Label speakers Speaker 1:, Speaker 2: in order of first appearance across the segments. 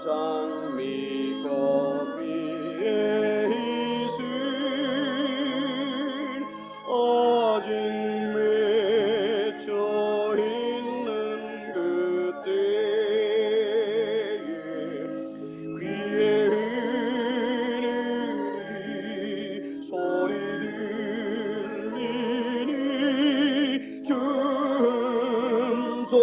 Speaker 1: 장미꽃 위에 있을 아직 맺혀 있는 그때에 귀에 흐르는 소리 들리니 줌성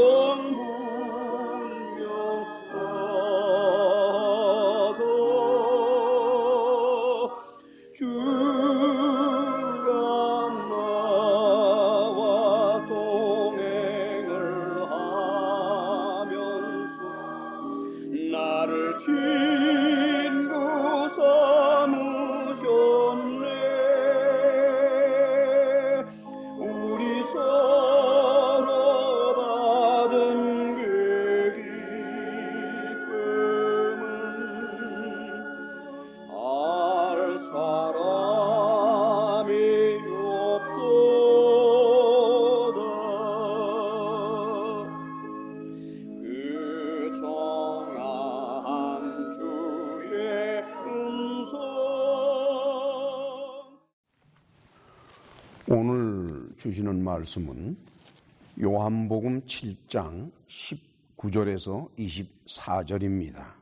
Speaker 1: 나를 친구 삼으셨네. 우리 서로 받은 그 기쁨은 알 사람이 없도다. 그 정한 주의 음성.
Speaker 2: 오늘 주시는 말씀은 요한복음 7장 19절에서 24절입니다.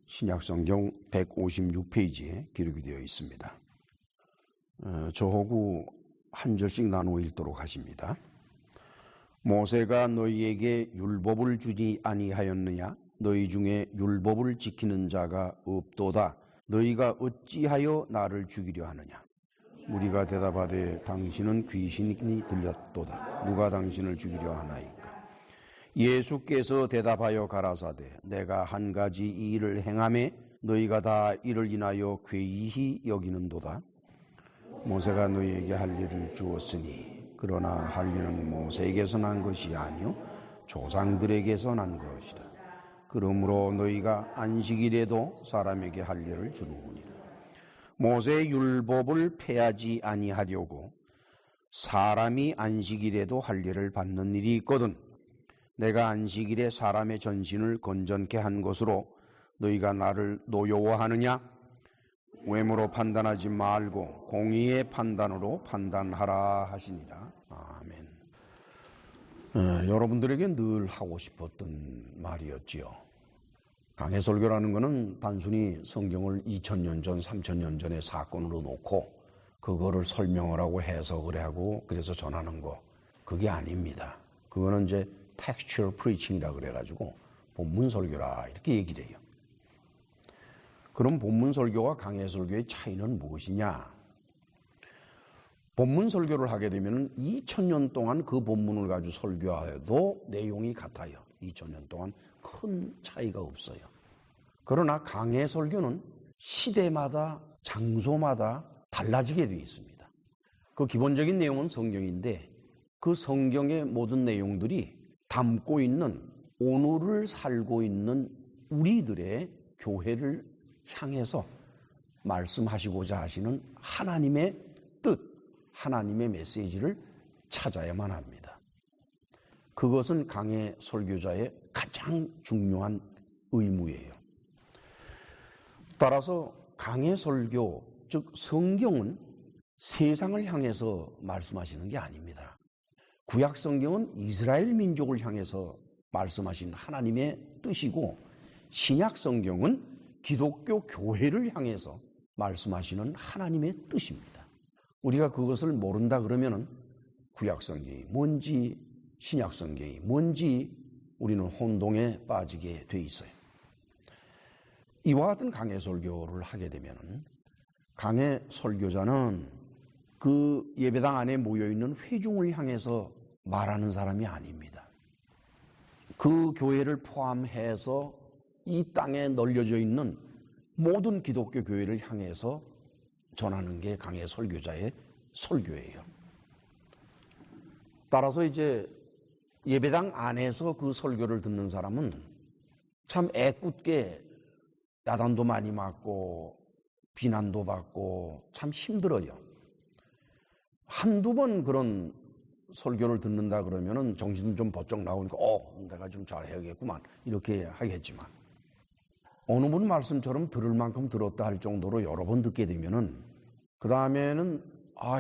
Speaker 2: 신약성경 156페이지에 기록이 되어 있습니다. 저하고 한 절씩 나누어 읽도록 하십니다. 모세가 너희에게 율법을 주지 아니하였느냐? 너희 중에 율법을 지키는 자가 없도다. 너희가 어찌하여 나를 죽이려 하느냐? 무리가 대답하되 당신은 귀신이 들렸도다. 누가 당신을 죽이려 하나이까? 예수께서 대답하여 가라사대 내가 한 가지 이 일을 행하매 너희가 다 이를 인하여 괴이히 여기는도다. 모세가 너희에게 할 일을 주었으니 그러나 할 일은 모세에게서 난 것이 아니요 조상들에게서 난 것이라. 그러므로 너희가 안식일에도 사람에게 할 일을 주는구니라. 모세의 율법을 폐하지 아니하려고 사람이 안식일에도 할 일을 받는 일이 있거든. 내가 안식일에 사람의 전신을 건전케 한 것으로 너희가 나를 노여워하느냐? 외모로 판단하지 말고 공의의 판단으로 판단하라 하시니라. 아멘. 여러분들에게 늘 하고 싶었던 말이었지요. 강해설교라는 것은 단순히 성경을 2000년 전, 3000년 전의 사건으로 놓고 그거를 설명을 하고 해석을 하고 그래서 전하는 거, 그게 아닙니다. 그거는 이제 textual preaching이라 그래가지고 본문설교라 이렇게 얘기를 해요. 그럼 본문설교와 강해설교의 차이는 무엇이냐? 본문설교를 하게 되면 2000년 동안 그 본문을 가지고 설교해도 내용이 같아요. 2000년 동안 큰 차이가 없어요. 그러나 강해설교는 시대마다 장소마다 달라지게 되어 있습니다. 그 기본적인 내용은 성경인데 그 성경의 모든 내용들이 담고 있는 오늘을 살고 있는 우리들의 교회를 향해서 말씀하시고자 하시는 하나님의 뜻, 하나님의 메시지를 찾아야만 합니다. 그것은 강해 설교자의 가장 중요한 의무예요. 따라서 강해 설교, 즉 성경은 세상을 향해서 말씀하시는 게 아닙니다. 구약 성경은 이스라엘 민족을 향해서 말씀하신 하나님의 뜻이고 신약 성경은 기독교 교회를 향해서 말씀하시는 하나님의 뜻입니다. 우리가 그것을 모른다 그러면 구약 성경이 뭔지 신약 성경이 뭔지 우리는 혼동에 빠지게 돼 있어요. 이와 같은 강해 설교를 하게 되면 강해 설교자는 그 예배당 안에 모여있는 회중을 향해서 말하는 사람이 아닙니다. 그 교회를 포함해서 이 땅에 널려져 있는 모든 기독교 교회를 향해서 전하는 게 강해 설교자의 설교예요. 따라서 이제 예배당 안에서 그 설교를 듣는 사람은 참 애꿎게 야단도 많이 맞고 비난도 받고 참 힘들어요. 한두 번 그런 설교를 듣는다 그러면은 정신 좀 번쩍 나오니까 내가 좀 잘해야겠구만 이렇게 하겠지만 어느 분 말씀처럼 들을 만큼 들었다 할 정도로 여러 번 듣게 되면은 그 다음에는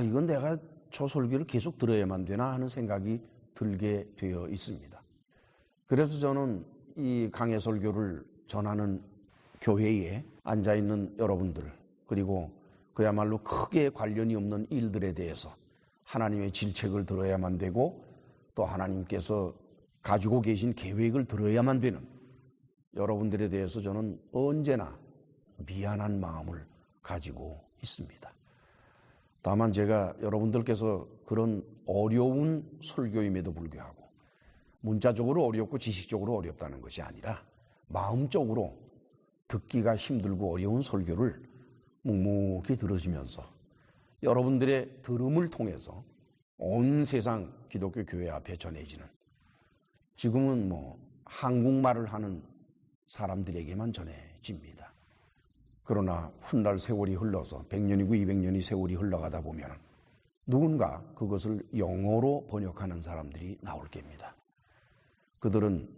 Speaker 2: 이건 내가 저 설교를 계속 들어야만 되나 하는 생각이 들게 되어 있습니다. 그래서 저는 이 강해 설교를 전하는 교회에 앉아있는 여러분들, 그리고 그야말로 크게 관련이 없는 일들에 대해서 하나님의 질책을 들어야만 되고 또 하나님께서 가지고 계신 계획을 들어야만 되는 여러분들에 대해서 저는 언제나 미안한 마음을 가지고 있습니다. 다만 제가 여러분들께서 그런 어려운 설교임에도 불구하고 문자적으로 어렵고 지식적으로 어렵다는 것이 아니라 마음적으로 듣기가 힘들고 어려운 설교를 묵묵히 들으시면서 여러분들의 들음을 통해서 온 세상 기독교 교회 앞에 전해지는, 지금은 한국말을 하는 사람들에게만 전해집니다. 그러나 훗날 세월이 흘러서 100년이고 200년이 세월이 흘러가다 보면 누군가 그것을 영어로 번역하는 사람들이 나올 겁니다. 그들은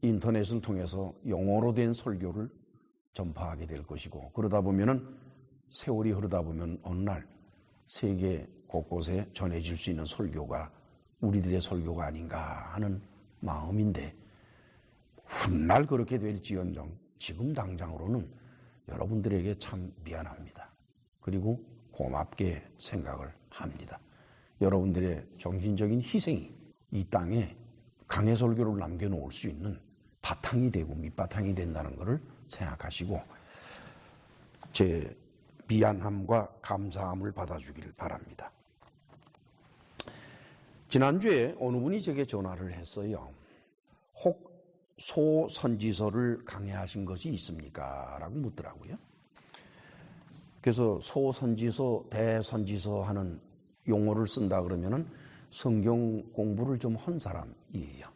Speaker 2: 인터넷을 통해서 영어로 된 설교를 전파하게 될 것이고, 그러다 보면은 세월이 흐르다 보면 어느 날 세계 곳곳에 전해질 수 있는 설교가 우리들의 설교가 아닌가 하는 마음인데, 훗날 그렇게 될지언정 지금 당장으로는 여러분들에게 참 미안합니다. 그리고 고맙게 생각을 합니다. 여러분들의 정신적인 희생이 이 땅에 강해 설교를 남겨놓을 수 있는 바탕이 되고 밑바탕이 된다는 것을 생각하시고 제 미안함과 감사함을 받아주기를 바랍니다. 지난주에 어느 분이 제게 전화를 했어요. 혹 소선지서를 강해하신 것이 있습니까? 라고 묻더라고요. 그래서 소선지서, 대선지서 하는 용어를 쓴다 그러면은 성경 공부를 좀 한 사람이에요.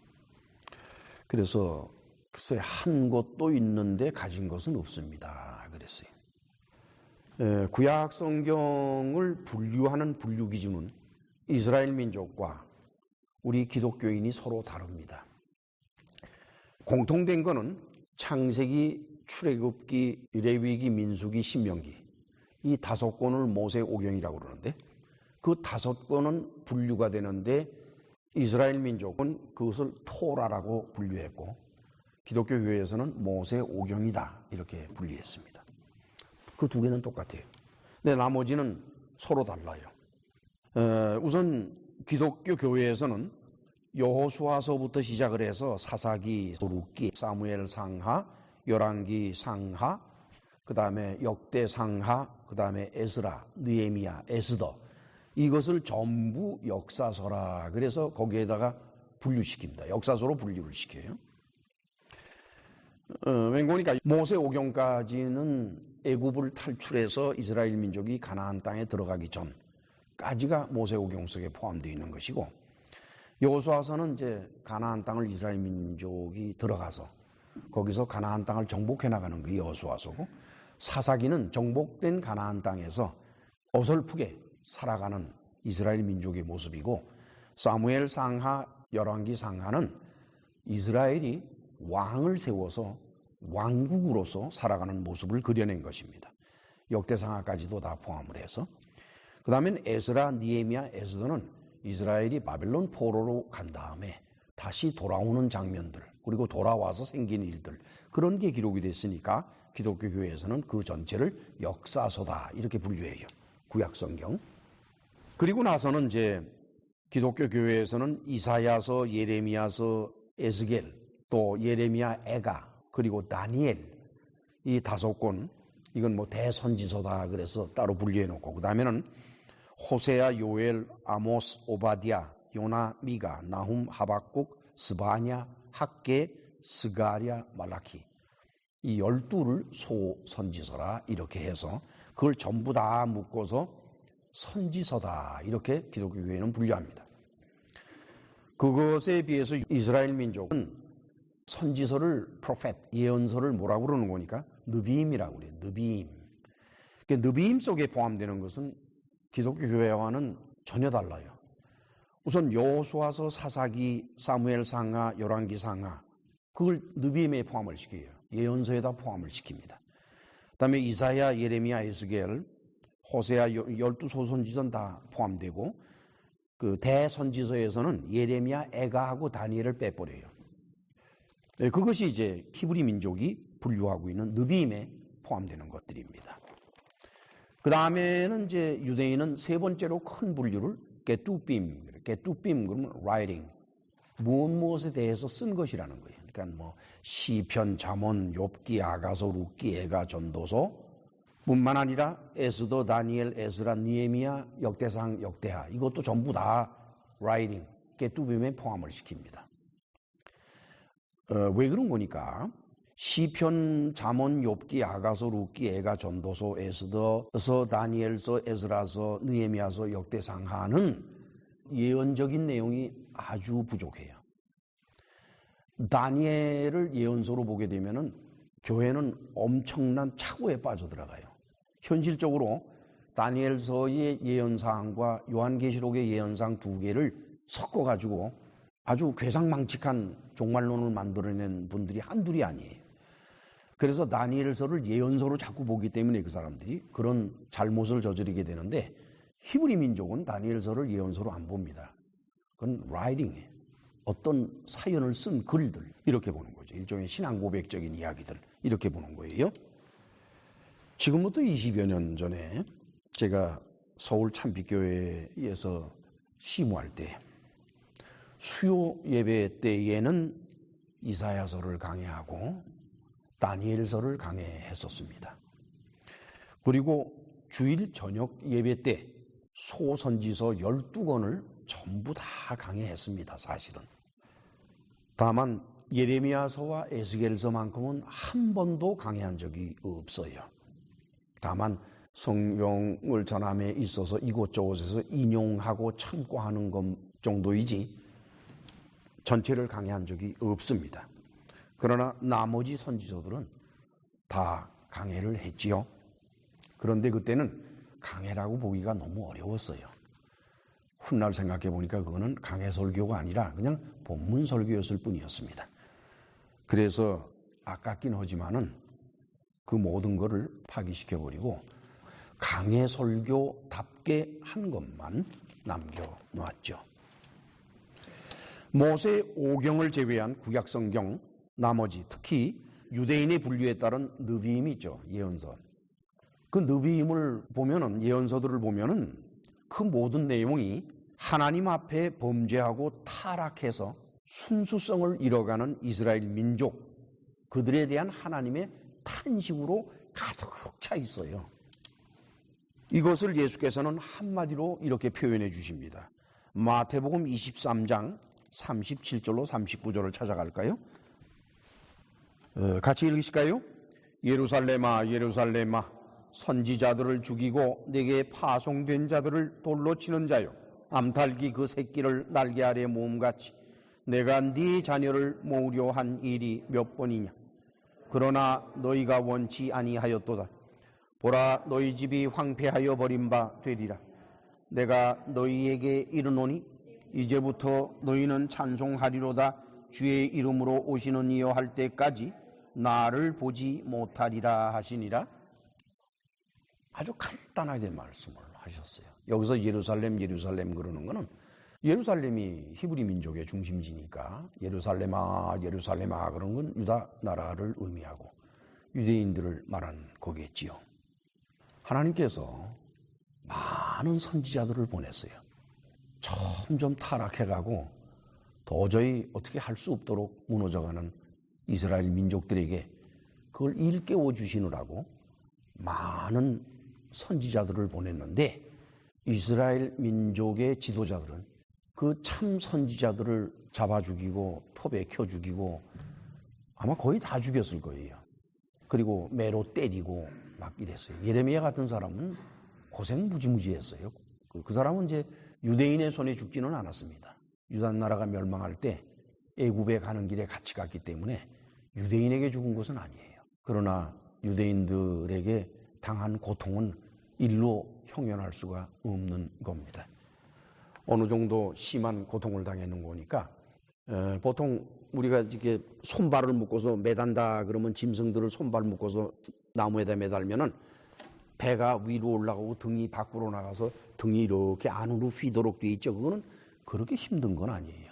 Speaker 2: 그래서 글쎄 한 것도 있는데 가진 것은 없습니다. 그랬어요. 구약 성경을 분류하는 분류 기준은 이스라엘 민족과 우리 기독교인이 서로 다릅니다. 공통된 거는 창세기, 출애굽기, 레위기, 민수기, 신명기 이 5권을 모세오경이라고 그러는데 그 5권은 분류가 되는데 이스라엘 민족은 그것을 토라라고 분류했고 기독교 교회에서는 모세오경이다 이렇게 분류했습니다. 그 2개는 똑같아요. 근데 나머지는 서로 달라요. 우선 기독교 교회에서는 여호수아서부터 시작을 해서 사사기, 룻기, 사무엘 상하, 열왕기 상하, 그 다음에 역대 상하, 그 다음에 에스라, 느헤미야, 에스더 이것을 전부 역사서라 그래서 거기에다가 분류시킵니다. 역사서로 분류를 시켜요. 왠고니까 모세오경까지는 애굽을 탈출해서 이스라엘 민족이 가나안 땅에 들어가기 전까지가 모세오경 속에 포함되어 있는 것이고 여호수아서는 이제 가나안 땅을 이스라엘 민족이 들어가서 거기서 가나안 땅을 정복해 나가는 게 여호수아서고 사사기는 정복된 가나안 땅에서 어설프게 살아가는 이스라엘 민족의 모습이고 사무엘 상하, 열왕기 상하는 이스라엘이 왕을 세워서 왕국으로서 살아가는 모습을 그려낸 것입니다. 역대상하까지도 다 포함을 해서 그 다음엔 에스라, 느헤미야, 에스더는 이스라엘이 바벨론 포로로 간 다음에 다시 돌아오는 장면들 그리고 돌아와서 생긴 일들 그런 게 기록이 됐으니까 기독교 교회에서는 그 전체를 역사서다 이렇게 분류해요. 구약성경. 그리고 나서는 이제 기독교 교회에서는 이사야서, 예레미야서, 에스겔 또 예레미야, 에가 그리고 다니엘 이 5권 이건 대선지서다 그래서 따로 분류해 놓고 그 다음에는 호세아, 요엘, 아모스, 오바디아, 요나, 미가, 나훔, 하박국, 스바냐, 학계, 스가랴, 말라키 이 12를 소선지서라 이렇게 해서 그걸 전부 다 묶어서 선지서다 이렇게 기독교 교회는 분류합니다. 그것에 비해서 이스라엘 민족은 선지서를 프로페트, 예언서를 뭐라고 그러는 거니까 느비임이라고 그래요. 느비임. 느비임 속에 포함되는 것은 기독교 교회와는 전혀 달라요. 우선 여호수아서, 사사기, 사무엘 상하, 열왕기 상하 그걸 느비임에 포함을 시켜요. 예언서에다 포함을 시킵니다. 그다음에 이사야, 예레미야, 에스겔, 호세아 12소선지서는 다 포함되고 그 대선지서에서는 예레미야, 에가하고 다니엘을 빼버려요. 그것이 이제 히브리 민족이 분류하고 있는 느비임에 포함되는 것들입니다. 그 다음에는 이제 유대인은 세 번째로 큰 분류를 게뚜빔 그러면 writing, 무엇에 대해서 쓴 것이라는 거예요. 그러니까 뭐 시편, 잠언, 욥기, 아가서, 룻기, 에가, 전도서 뿐만 아니라 에스더, 다니엘, 에스라, 느헤미야, 역대상, 역대하 이것도 전부 다 writing, 게뚜빔에 포함을 시킵니다. 왜 그런 거니까 시편, 잠언, 욥기, 아가서, 룻기, 에가, 전도서, 에스더서, 다니엘서, 에스라서, 느헤미야서, 역대상하는 예언적인 내용이 아주 부족해요. 다니엘을 예언서로 보게 되면은 교회는 엄청난 착오에 빠져들어가요. 현실적으로 다니엘서의 예언사항과 요한계시록의 예언사항 두 개를 섞어가지고 아주 괴상망측한 종말론을 만들어낸 분들이 한둘이 아니에요. 그래서 다니엘서를 예언서로 자꾸 보기 때문에 그 사람들이 그런 잘못을 저지르게 되는데 히브리 민족은 다니엘서를 예언서로 안 봅니다. 그건 라이팅이에요. 어떤 사연을 쓴 글들 이렇게 보는 거죠. 일종의 신앙 고백적인 이야기들 이렇게 보는 거예요. 지금부터 20여 년 전에 제가 서울 참빛교회에서 시무할 때 수요 예배 때에는 이사야서를 강해하고 다니엘서를 강해했었습니다. 그리고 주일 저녁 예배 때 소선지서 12권을 전부 다 강해했습니다. 사실은. 다만 예레미야서와 에스겔서만큼은 한 번도 강해한 적이 없어요. 다만 성경을 전함에 있어서 이곳저곳에서 인용하고 참고하는 것 정도이지 전체를 강해한 적이 없습니다. 그러나 나머지 선지서들은 다 강해를 했지요. 그런데 그때는 강해라고 보기가 너무 어려웠어요. 훗날 생각해 보니까 그거는 강해 설교가 아니라 그냥 본문 설교였을 뿐이었습니다. 그래서 아깝긴 하지만은 그 모든 것을 파기시켜버리고 강해 설교답게 한 것만 남겨놓았죠. 모세 5경을 제외한 구약성경 나머지 특히 유대인의 분류에 따른 느비임이 있죠. 예언서. 그 느비임을 보면은 예언서들을 보면은 그 모든 내용이 하나님 앞에 범죄하고 타락해서 순수성을 잃어가는 이스라엘 민족 그들에 대한 하나님의 탄식으로 가득 차 있어요. 이것을 예수께서는 한마디로 이렇게 표현해 주십니다. 마태복음 23장 37절로 39절을 찾아갈까요? 같이 읽으실까요? 예루살렘아 예루살렘아 선지자들을 죽이고 내게 파송된 자들을 돌로 치는 자요 암탉이 그 새끼를 날개 아래 모음같이 내가 네 자녀를 모으려 한 일이 몇 번이냐 그러나 너희가 원치 아니하였도다. 보라 너희 집이 황폐하여 버린 바 되리라. 내가 너희에게 이르노니 이제부터 너희는 찬송하리로다. 주의 이름으로 오시는 이여 할 때까지 나를 보지 못하리라 하시니라. 아주 간단하게 말씀을 하셨어요. 여기서 예루살렘 예루살렘 그러는 거는 예루살렘이 히브리 민족의 중심지니까 예루살렘아 예루살렘아 그런 건 유다 나라를 의미하고 유대인들을 말한 거겠지요. 하나님께서 많은 선지자들을 보냈어요. 점점 타락해가고 도저히 어떻게 할 수 없도록 무너져가는 이스라엘 민족들에게 그걸 일깨워 주시느라고 많은 선지자들을 보냈는데 이스라엘 민족의 지도자들은 그 참 선지자들을 잡아 죽이고 톱에 켜 죽이고 아마 거의 다 죽였을 거예요. 그리고 매로 때리고 막 이랬어요. 예레미야 같은 사람은 고생 무지무지 했어요. 그 사람은 이제 유대인의 손에 죽지는 않았습니다. 유다 나라가 멸망할 때 애굽에 가는 길에 같이 갔기 때문에 유대인에게 죽은 것은 아니에요. 그러나 유대인들에게 당한 고통은 일로 형용할 수가 없는 겁니다. 어느 정도 심한 고통을 당했는 거니까 보통 우리가 이렇게 손발을 묶어서 매단다 그러면 짐승들을 손발 묶어서 나무에다 매달면은 배가 위로 올라가고 등이 밖으로 나가서 등이 이렇게 안으로 휘도록 돼 있죠. 그거는 그렇게 힘든 건 아니에요.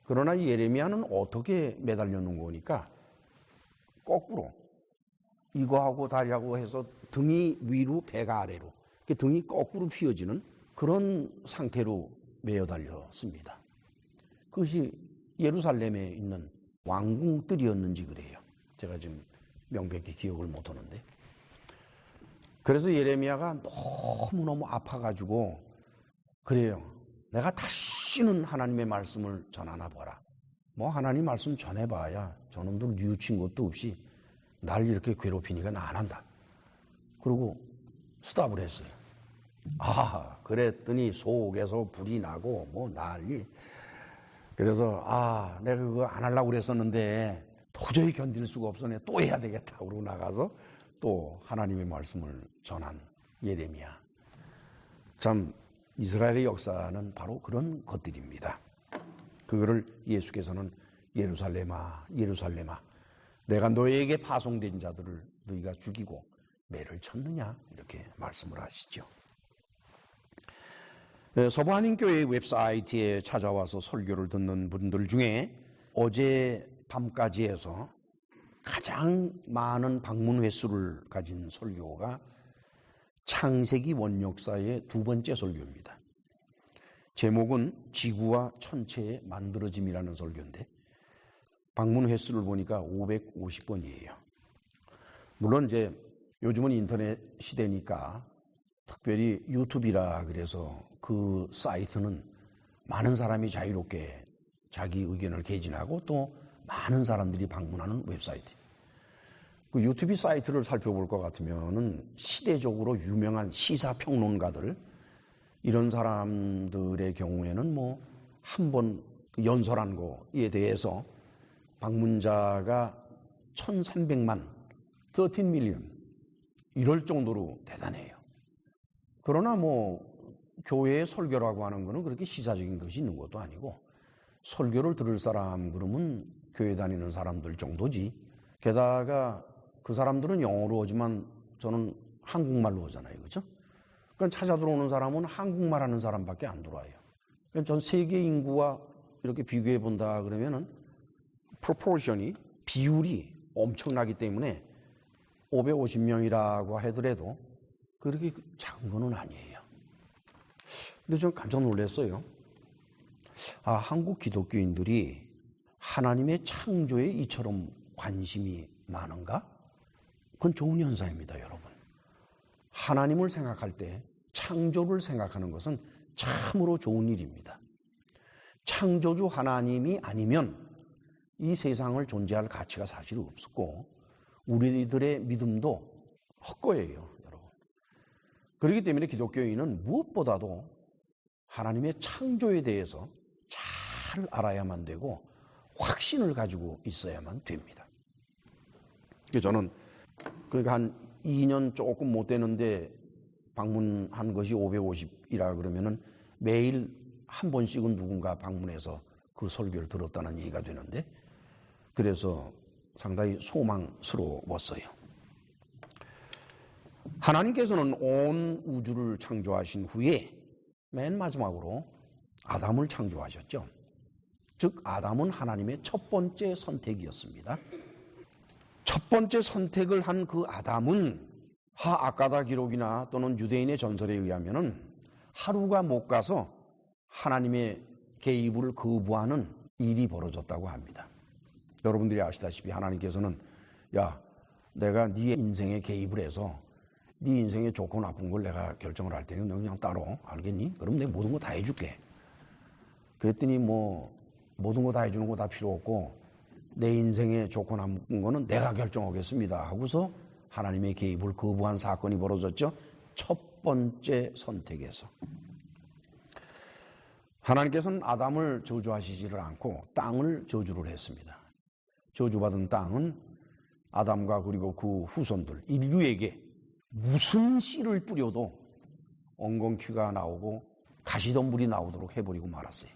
Speaker 2: 그러나 예레미야는 어떻게 매달려 놓은 거니까 거꾸로 이거하고 다리하고 해서 등이 위로 배가 아래로 등이 거꾸로 휘어지는 그런 상태로 매어 달렸습니다. 그것이 예루살렘에 있는 왕궁뜰이었는지 그래요. 제가 지금 명백히 기억을 못하는데. 그래서 예레미야가 너무너무 아파가지고 그래요. 내가 다시는 하나님의 말씀을 전하나 보라. 뭐 하나님 말씀 전해봐야 저놈들 뉘우친 것도 없이 날 이렇게 괴롭히니까 나 안 한다. 그리고 스탑을 했어요. 그랬더니 속에서 불이 나고 뭐 난리. 그래서 내가 그거 안 하려고 그랬었는데 도저히 견딜 수가 없어. 내가 또 해야 되겠다. 그러고 나가서 또 하나님의 말씀을 전한 예레미야. 참 이스라엘의 역사는 바로 그런 것들입니다. 그거를 예수께서는 예루살렘아 예루살렘아 내가 너에게 파송된 자들을 너희가 죽이고 매를 쳤느냐 이렇게 말씀을 하시죠. 서부한인교회 웹사이트에 찾아와서 설교를 듣는 분들 중에 어제 밤까지 해서 가장 많은 방문 횟수를 가진 설교가 창세기 원역사의 두 번째 설교입니다. 제목은 지구와 천체의 만들어짐이라는 설교인데 방문 횟수를 보니까 550번이에요. 물론 이제 요즘은 인터넷 시대니까 특별히 유튜브라 그래서 그 사이트는 많은 사람이 자유롭게 자기 의견을 개진하고 또 많은 사람들이 방문하는 웹사이트. 그 유튜브 사이트를 살펴볼 것 같으면은 시대적으로 유명한 시사평론가들 이런 사람들의 경우에는 뭐 한 번 연설한 거에 대해서 방문자가 1300만, 13 밀리언 이럴 정도로 대단해요. 그러나 뭐 교회의 설교라고 하는 거는 그렇게 시사적인 것이 있는 것도 아니고 설교를 들을 사람 그러면 교회 다니는 사람들 정도지. 게다가 그 사람들은 영어로 오지만 저는 한국말로 오잖아요. 그렇죠? 그러니까 찾아 들어오는 사람은 한국말 하는 사람밖에 안 들어와요. 그러니까 전 세계 인구와 이렇게 비교해 본다 그러면은 프로포션이 비율이 엄청나기 때문에 550명이라고 하더라도 그렇게 작은 거는 아니에요. 근데 좀 깜짝 놀랐어요. 한국 기독교인들이 하나님의 창조에 이처럼 관심이 많은가? 그건 좋은 현상입니다, 여러분. 하나님을 생각할 때 창조를 생각하는 것은 참으로 좋은 일입니다. 창조주 하나님이 아니면 이 세상을 존재할 가치가 사실 없었고 우리들의 믿음도 헛거예요, 여러분. 그렇기 때문에 기독교인은 무엇보다도 하나님의 창조에 대해서 잘 알아야만 되고 확신을 가지고 있어야만 됩니다. 그래서 저는 그러니까 한 2년 조금 못 되는데 방문한 것이 550이라 그러면은 매일 한 번씩은 누군가 방문해서 그 설교를 들었다는 얘기가 되는데 그래서 상당히 소망스러웠어요. 하나님께서는 온 우주를 창조하신 후에 맨 마지막으로 아담을 창조하셨죠. 즉 아담은 하나님의 첫 번째 선택이었습니다. 첫 번째 선택을 한 그 아담은 아까다 기록이나 또는 유대인의 전설에 의하면은 하루가 못 가서 하나님의 개입을 거부하는 일이 벌어졌다고 합니다. 여러분들이 아시다시피 하나님께서는 내가 네 인생에 개입을 해서 네 인생에 좋고 나쁜 걸 내가 결정을 할 테니 너 그냥 따로 알겠니? 그럼 내가 모든 거 다 해줄게. 그랬더니 뭐 모든 거 다 해주는 거 다 필요 없고 내 인생에 좋고 나쁜 거는 내가 결정하겠습니다 하고서 하나님의 개입을 거부한 사건이 벌어졌죠. 첫 번째 선택에서. 하나님께서는 아담을 저주하시지를 않고 땅을 저주를 했습니다. 저주받은 땅은 아담과 그리고 그 후손들, 인류에게 무슨 씨를 뿌려도 엉겅퀴가 나오고 가시덤불이 나오도록 해버리고 말았어요.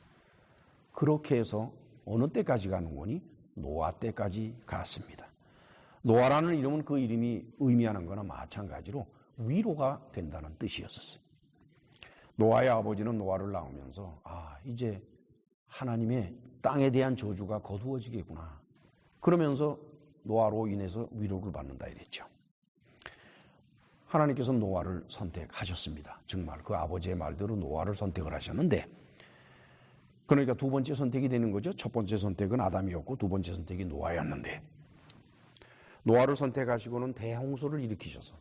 Speaker 2: 그렇게 해서 어느 때까지 가는 거니? 노아 때까지 갔습니다. 노아라는 이름은 그 이름이 의미하는 거나 마찬가지로 위로가 된다는 뜻이었었어요. 노아의 아버지는 노아를 낳으면서 이제 하나님의 땅에 대한 저주가 거두어지겠구나. 그러면서 노아로 인해서 위로를 받는다 이랬죠. 하나님께서 노아를 선택하셨습니다. 정말 그 아버지의 말대로 노아를 선택을 하셨는데, 그러니까 두 번째 선택이 되는 거죠. 첫 번째 선택은 아담이었고 두 번째 선택이 노아였는데, 노아를 선택하시고는 대홍수를 일으키셔서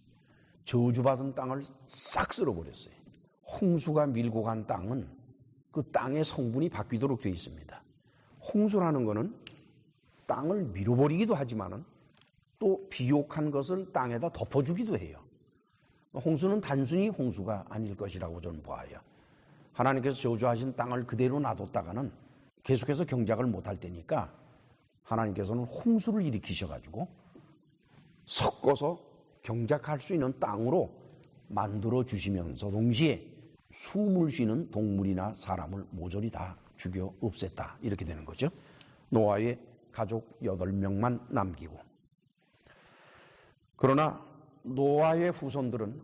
Speaker 2: 저주받은 땅을 싹 쓸어버렸어요. 홍수가 밀고 간 땅은 그 땅의 성분이 바뀌도록 되어 있습니다. 홍수라는 것은 땅을 밀어버리기도 하지만은 또 비옥한 것을 땅에다 덮어주기도 해요. 홍수는 단순히 홍수가 아닐 것이라고 저는 봐요. 하나님께서 저주하신 땅을 그대로 놔뒀다가는 계속해서 경작을 못할 테니까 하나님께서는 홍수를 일으키셔가지고 섞어서 경작할 수 있는 땅으로 만들어 주시면서 동시에 숨을 쉬는 동물이나 사람을 모조리 다 죽여 없앴다. 이렇게 되는 거죠. 노아의 가족 8명만 남기고. 그러나 노아의 후손들은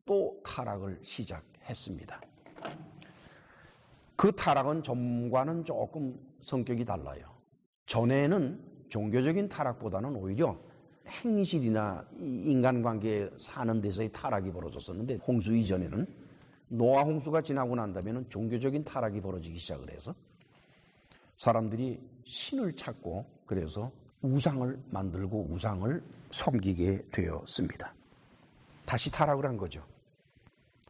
Speaker 2: 또 타락을 시작했습니다. 그 타락은 전과는 조금 성격이 달라요. 전에는 종교적인 타락보다는 오히려 행실이나 인간관계에 사는 데서의 타락이 벌어졌었는데, 홍수 이전에는 노아 홍수가 지나고 난 다음에는 종교적인 타락이 벌어지기 시작을 해서 사람들이 신을 찾고 그래서 우상을 만들고 우상을 섬기게 되었습니다. 다시 타락을 한 거죠.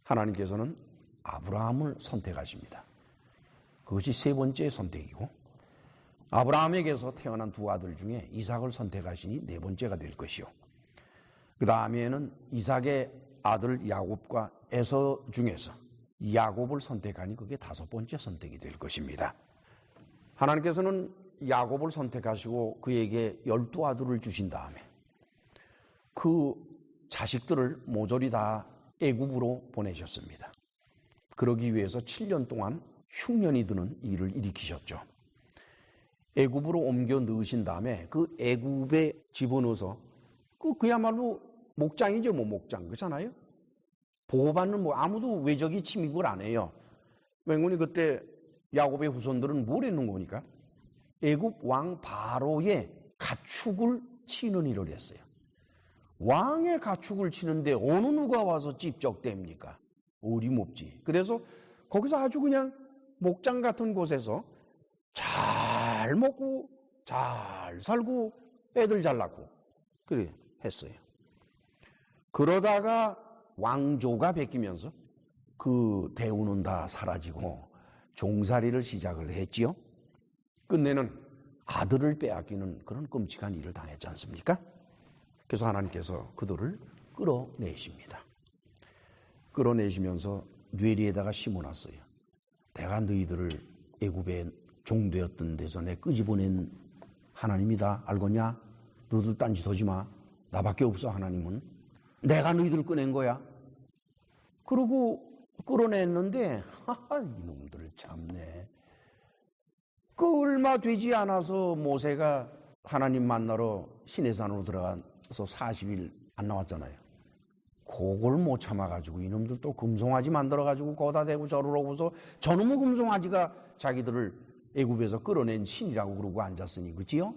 Speaker 2: 하나님께서는 아브라함을 선택하십니다. 그것이 세 번째 선택이고, 아브라함에게서 태어난 두 아들 중에 이삭을 선택하시니 네 번째가 될 것이요. 그 다음에는 이삭의 아들 야곱과 에서 중에서 야곱을 선택하니 그게 다섯 번째 선택이 될 것입니다. 하나님께서는 야곱을 선택하시고 그에게 12아들을 주신 다음에 그 자식들을 모조리 다 애굽으로 보내셨습니다. 그러기 위해서 7년 동안 흉년이 드는 일을 일으키셨죠. 애굽으로 옮겨 넣으신 다음에 그 애굽에 집어넣어서 그야말로 목장이죠. 목장. 그렇잖아요. 보호받는 아무도 외적이 침입을 안 해요. 왜냐하면 그때 야곱의 후손들은 뭘 했는 거니까? 애굽 왕 바로의 가축을 치는 일을 했어요. 왕의 가축을 치는데 어느 누가 와서 찝적댑니까? 어림없지. 그래서 거기서 아주 그냥 목장 같은 곳에서 잘 먹고 잘 살고 애들 잘 낳고 그래 했어요. 그러다가 왕조가 바뀌면서 그 대우는 다 사라지고 종살이를 시작을 했지요. 끝내는 아들을 빼앗기는 그런 끔찍한 일을 당했지 않습니까? 그래서 하나님께서 그들을 끌어내십니다. 끌어내시면서 뇌리에다가 심어놨어요. 내가 너희들을 애굽에 종되었던 데서 내 끄집어낸 하나님이다. 알겠냐? 너희들 딴짓 하지 마. 나밖에 없어. 하나님은. 내가 너희들을 꺼낸 거야. 그러고 끌어냈는데 이놈들 참네. 그 얼마 되지 않아서 모세가 하나님 만나러 시내산으로 들어가서 40일 안 나왔잖아요. 그걸 못 참아가지고 이놈들 또 금송아지 만들어가지고 거기다 대고 저러고서 저놈의 금송아지가 자기들을 애굽에서 끌어낸 신이라고 그러고 앉았으니 그지요?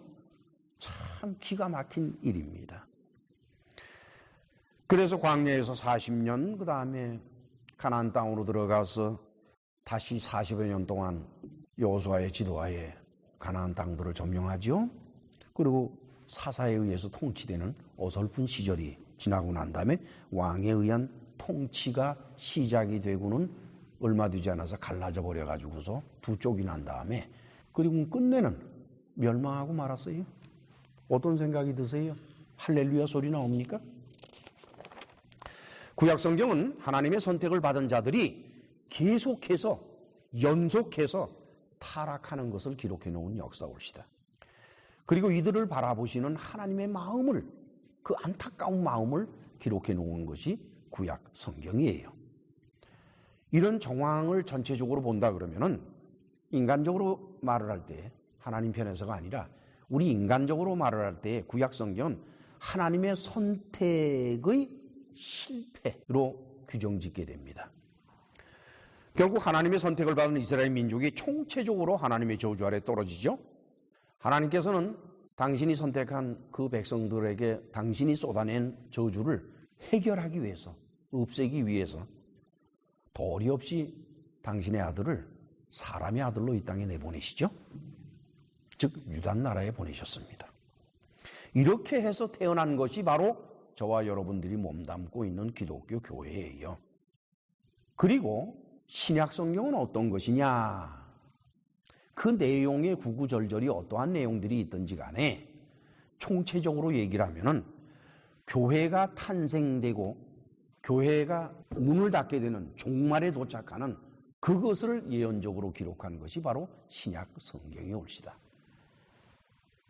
Speaker 2: 참 기가 막힌 일입니다. 그래서 광야에서 40년 그 다음에 가나안 땅으로 들어가서 다시 40여 년 동안 여호수아의 지도하에 가나안 땅들을 점령하지요. 그리고 사사에 의해서 통치되는 어설픈 시절이 지나고 난 다음에 왕에 의한 통치가 시작이 되고는 얼마 되지 않아서 갈라져 버려가지고서 두 쪽이 난 다음에 그리고 끝내는 멸망하고 말았어요. 어떤 생각이 드세요? 할렐루야 소리 나옵니까? 구약성경은 하나님의 선택을 받은 자들이 계속해서 연속해서 타락하는 것을 기록해 놓은 역사올시다. 그리고 이들을 바라보시는 하나님의 마음을, 그 안타까운 마음을 기록해 놓은 것이 구약 성경이에요. 이런 정황을 전체적으로 본다 그러면은 인간적으로 말을 할 때 하나님 편에서가 아니라 우리 인간적으로 말을 할 때 구약 성경은 하나님의 선택의 실패로 규정짓게 됩니다. 결국 하나님의 선택을 받은 이스라엘 민족이 총체적으로 하나님의 저주 아래 떨어지죠. 하나님께서는 당신이 선택한 그 백성들에게 당신이 쏟아낸 저주를 해결하기 위해서, 없애기 위해서 도리 없이 당신의 아들을 사람의 아들로 이 땅에 내보내시죠. 즉 유다 나라에 보내셨습니다. 이렇게 해서 태어난 것이 바로 저와 여러분들이 몸담고 있는 기독교 교회예요. 그리고 신약 성경은 어떤 것이냐? 그 내용의 구구절절이 어떠한 내용들이 있든지 간에 총체적으로 얘기를 하면은 교회가 탄생되고 교회가 문을 닫게 되는 종말에 도착하는 그것을 예언적으로 기록한 것이 바로 신약 성경이 옳시다.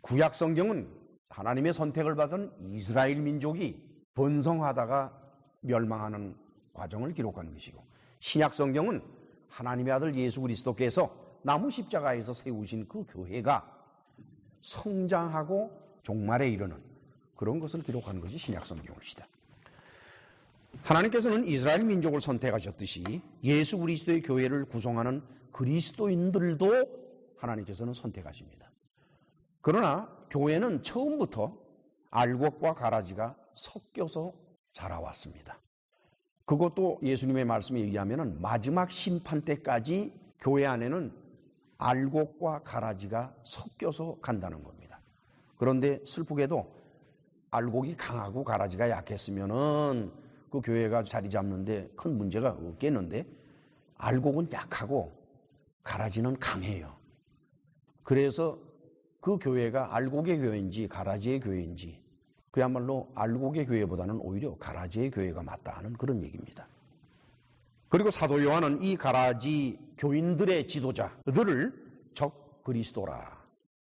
Speaker 2: 구약 성경은 하나님의 선택을 받은 이스라엘 민족이 번성하다가 멸망하는 과정을 기록한 것이고, 신약 성경은 하나님의 아들 예수 그리스도께서 나무 십자가에서 세우신 그 교회가 성장하고 종말에 이르는 그런 것을 기록한 것이 신약 성경입니다. 하나님께서는 이스라엘 민족을 선택하셨듯이 예수 그리스도의 교회를 구성하는 그리스도인들도 하나님께서는 선택하십니다. 그러나 교회는 처음부터 알곡과 가라지가 섞여서 자라왔습니다. 그것도 예수님의 말씀에 의하면 마지막 심판 때까지 교회 안에는 알곡과 가라지가 섞여서 간다는 겁니다. 그런데 슬프게도 알곡이 강하고 가라지가 약했으면은 그 교회가 자리 잡는데 큰 문제가 없겠는데, 알곡은 약하고 가라지는 강해요. 그래서 그 교회가 알곡의 교회인지 가라지의 교회인지, 그야말로 알곡의 교회보다는 오히려 가라지의 교회가 맞다 하는 그런 얘기입니다. 그리고 사도 요한은 이 가라지 교인들의 지도자들을 적 그리스도라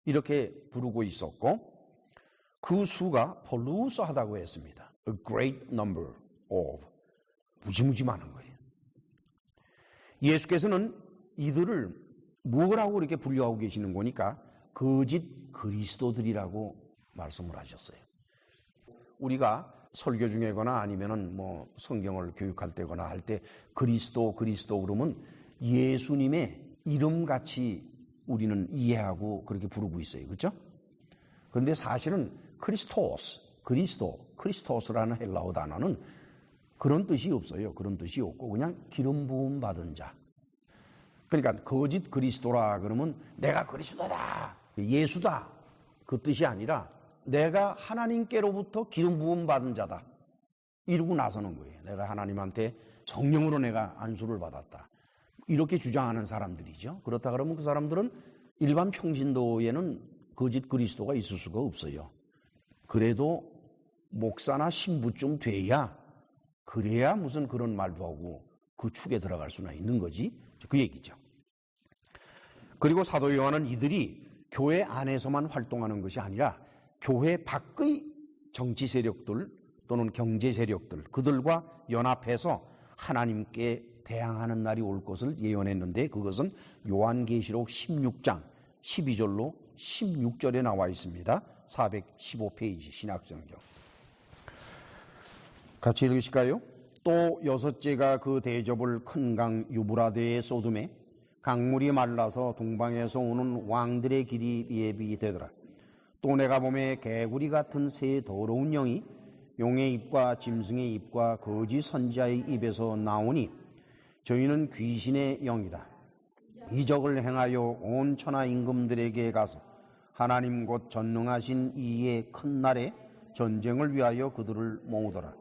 Speaker 2: 이렇게 부르고 있었고, 그 수가 폴루스하다고 했습니다. A great number of, 무지무지 많은 거예요. 예수께서는 이들을 뭐라고 이렇게 분류하고 계시는 거니까 거짓 그리스도들이라고 말씀을 하셨어요. 우리가 설교 중에거나 아니면은 뭐 성경을 교육할 때거나 할 때 그리스도 그러면 예수님의 이름같이 우리는 이해하고 그렇게 부르고 있어요. 그렇죠? 그런데 사실은 크리스토스라는 헬라어 단어는 그런 뜻이 없어요. 그런 뜻이 없고 그냥 기름 부음 받은 자. 그러니까 거짓 그리스도라 그러면 내가 그리스도다, 예수다, 그 뜻이 아니라 내가 하나님께로부터 기름 부음 받은 자다 이러고 나서는 거예요. 내가 하나님한테 성령으로 내가 안수를 받았다 이렇게 주장하는 사람들이죠. 그렇다 그러면 그 사람들은 일반 평신도에는 거짓 그리스도가 있을 수가 없어요. 그래도 목사나 신부쯤 돼야, 그래야 무슨 그런 말도 하고 그 축에 들어갈 수나 있는 거지, 그 얘기죠. 그리고 사도 요한은 이들이 교회 안에서만 활동하는 것이 아니라 교회 밖의 정치 세력들 또는 경제 세력들, 그들과 연합해서 하나님께 대항하는 날이 올 것을 예언했는데, 그것은 요한계시록 16장 12절로 16절에 나와 있습니다. 415페이지 신약성경. 같이 읽으실까요? 또 여섯째가 그 대접을 큰 강 유브라데에 쏟음에 강물이 말라서 동방에서 오는 왕들의 길이 예비되더라. 또 내가 보매 개구리 같은 새 더러운 영이 용의 입과 짐승의 입과 거짓 선지자의 입에서 나오니 저희는 귀신의 영이다. 이적을 행하여 온 천하 임금들에게 가서 하나님 곧 전능하신 이의 큰 날에 전쟁을 위하여 그들을 모으더라.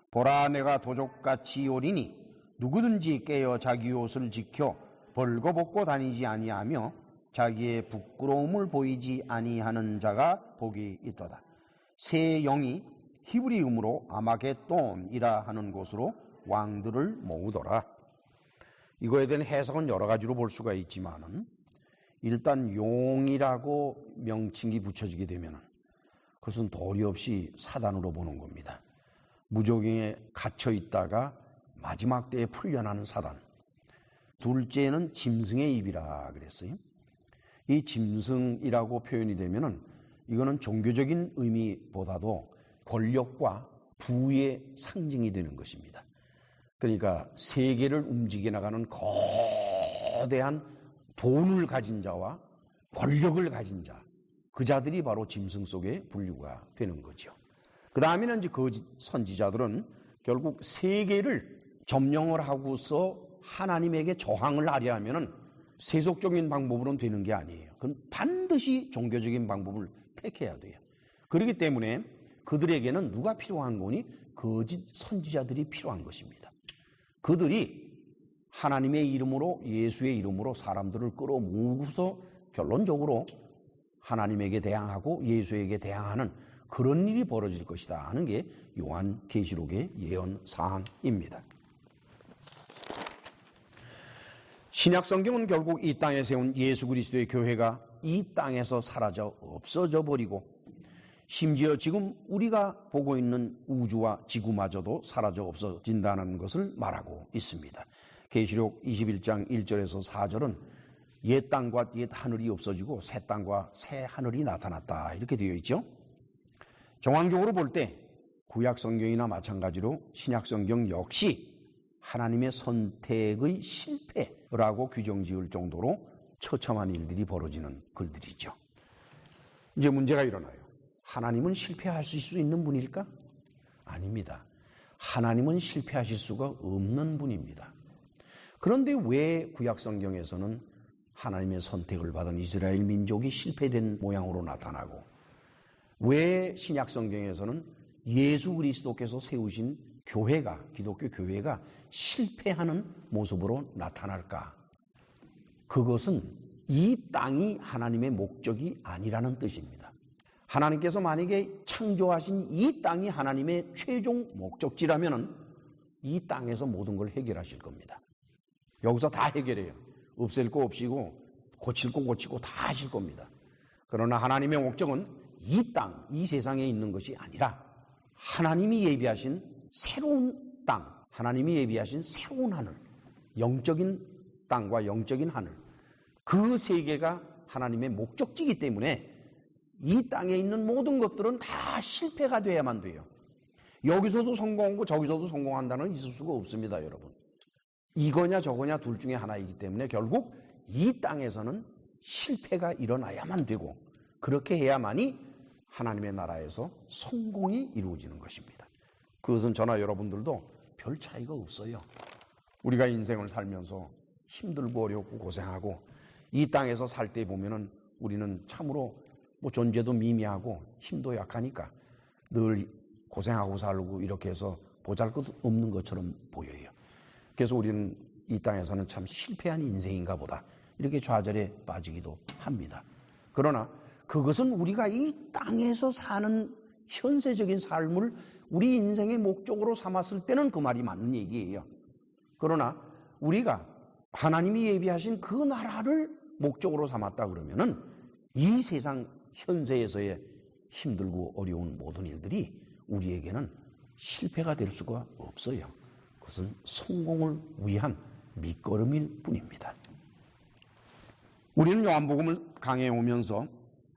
Speaker 2: 보라, 내가 도적같이 오리니 누구든지 깨어 자기 옷을 지켜 벌거벗고 다니지 아니하며 자기의 부끄러움을 보이지 아니하는 자가 복이 있도다. 새 영이 히브리음으로 아마겟돈이라 하는 곳으로 왕들을 모으더라. 이거에 대한 해석은 여러 가지로 볼 수가 있지만은, 일단 용이라고 명칭이 붙여지게 되면 그것은 도리 없이 사단으로 보는 겁니다. 무적행에 갇혀 있다가 마지막 때에 풀려나는 사단. 둘째는 짐승의 입이라 그랬어요. 이 짐승이라고 표현이 되면은 이거는 종교적인 의미보다도 권력과 부의 상징이 되는 것입니다. 그러니까 세계를 움직여 나가는 거대한 돈을 가진 자와 권력을 가진 자, 그 자들이 바로 짐승 속에 분류가 되는 거죠. 그 다음에는 이제 거짓 선지자들은 결국 세계를 점령을 하고서 하나님에게 저항을 하려 하면은 세속적인 방법으로는 되는 게 아니에요. 그건 반드시 종교적인 방법을 택해야 돼요. 그렇기 때문에 그들에게는 누가 필요한 거니? 거짓 선지자들이 필요한 것입니다. 그들이 하나님의 이름으로, 예수의 이름으로 사람들을 끌어모으고서 결론적으로 하나님에게 대항하고 예수에게 대항하는 그런 일이 벌어질 것이다 하는 게 요한계시록의 예언 사항입니다. 신약 성경은 결국 이 땅에 세운 예수 그리스도의 교회가 이 땅에서 사라져 없어져 버리고 심지어 지금 우리가 보고 있는 우주와 지구마저도 사라져 없어진다는 것을 말하고 있습니다. 계시록 21장 1절에서 4절은 옛 땅과 옛 하늘이 없어지고 새 땅과 새 하늘이 나타났다 이렇게 되어 있죠. 정황적으로 볼 때 구약 성경이나 마찬가지로 신약 성경 역시 하나님의 선택의 실패라고 규정 지을 정도로 처참한 일들이 벌어지는 글들이죠. 이제 문제가 일어나요. 하나님은 실패하실 수 있는 분일까? 아닙니다. 하나님은 실패하실 수가 없는 분입니다. 그런데 왜 구약 성경에서는 하나님의 선택을 받은 이스라엘 민족이 실패된 모양으로 나타나고 왜 신약 성경에서는 예수 그리스도께서 세우신 교회가, 기독교 교회가 실패하는 모습으로 나타날까? 그것은 이 땅이 하나님의 목적이 아니라는 뜻입니다. 하나님께서 만약에 창조하신 이 땅이 하나님의 최종 목적지라면 이 땅에서 모든 걸 해결하실 겁니다. 여기서 다 해결해요. 없앨 거 없이고 고칠 거 고치고 다 하실 겁니다. 그러나 하나님의 목적은 이 땅, 이 세상에 있는 것이 아니라 하나님이 예비하신 새로운 땅, 하나님이 예비하신 새로운 하늘, 영적인 땅과 영적인 하늘, 그 세계가 하나님의 목적지이기 때문에 이 땅에 있는 모든 것들은 다 실패가 돼야만 돼요. 여기서도 성공하고 저기서도 성공한다는 있을 수가 없습니다, 여러분. 이거냐 저거냐 둘 중에 하나이기 때문에 결국 이 땅에서는 실패가 일어나야만 되고 그렇게 해야만이 하나님의 나라에서 성공이 이루어지는 것입니다. 그것은 저나 여러분들도 별 차이가 없어요. 우리가 인생을 살면서 힘들고 어렵고 고생하고 이 땅에서 살 때 보면은 우리는 참으로 존재도 미미하고 힘도 약하니까 늘 고생하고 살고 이렇게 해서 보잘것없는 것처럼 보여요. 그래서 우리는 이 땅에서는 참 실패한 인생인가 보다 이렇게 좌절에 빠지기도 합니다. 그러나 그것은 우리가 이 땅에서 사는 현세적인 삶을 우리 인생의 목적으로 삼았을 때는 그 말이 맞는 얘기예요. 그러나 우리가 하나님이 예비하신 그 나라를 목적으로 삼았다 그러면은 이 세상 현세에서의 힘들고 어려운 모든 일들이 우리에게는 실패가 될 수가 없어요. 그것은 성공을 위한 밑거름일 뿐입니다. 우리는 요한복음을 강해해 오면서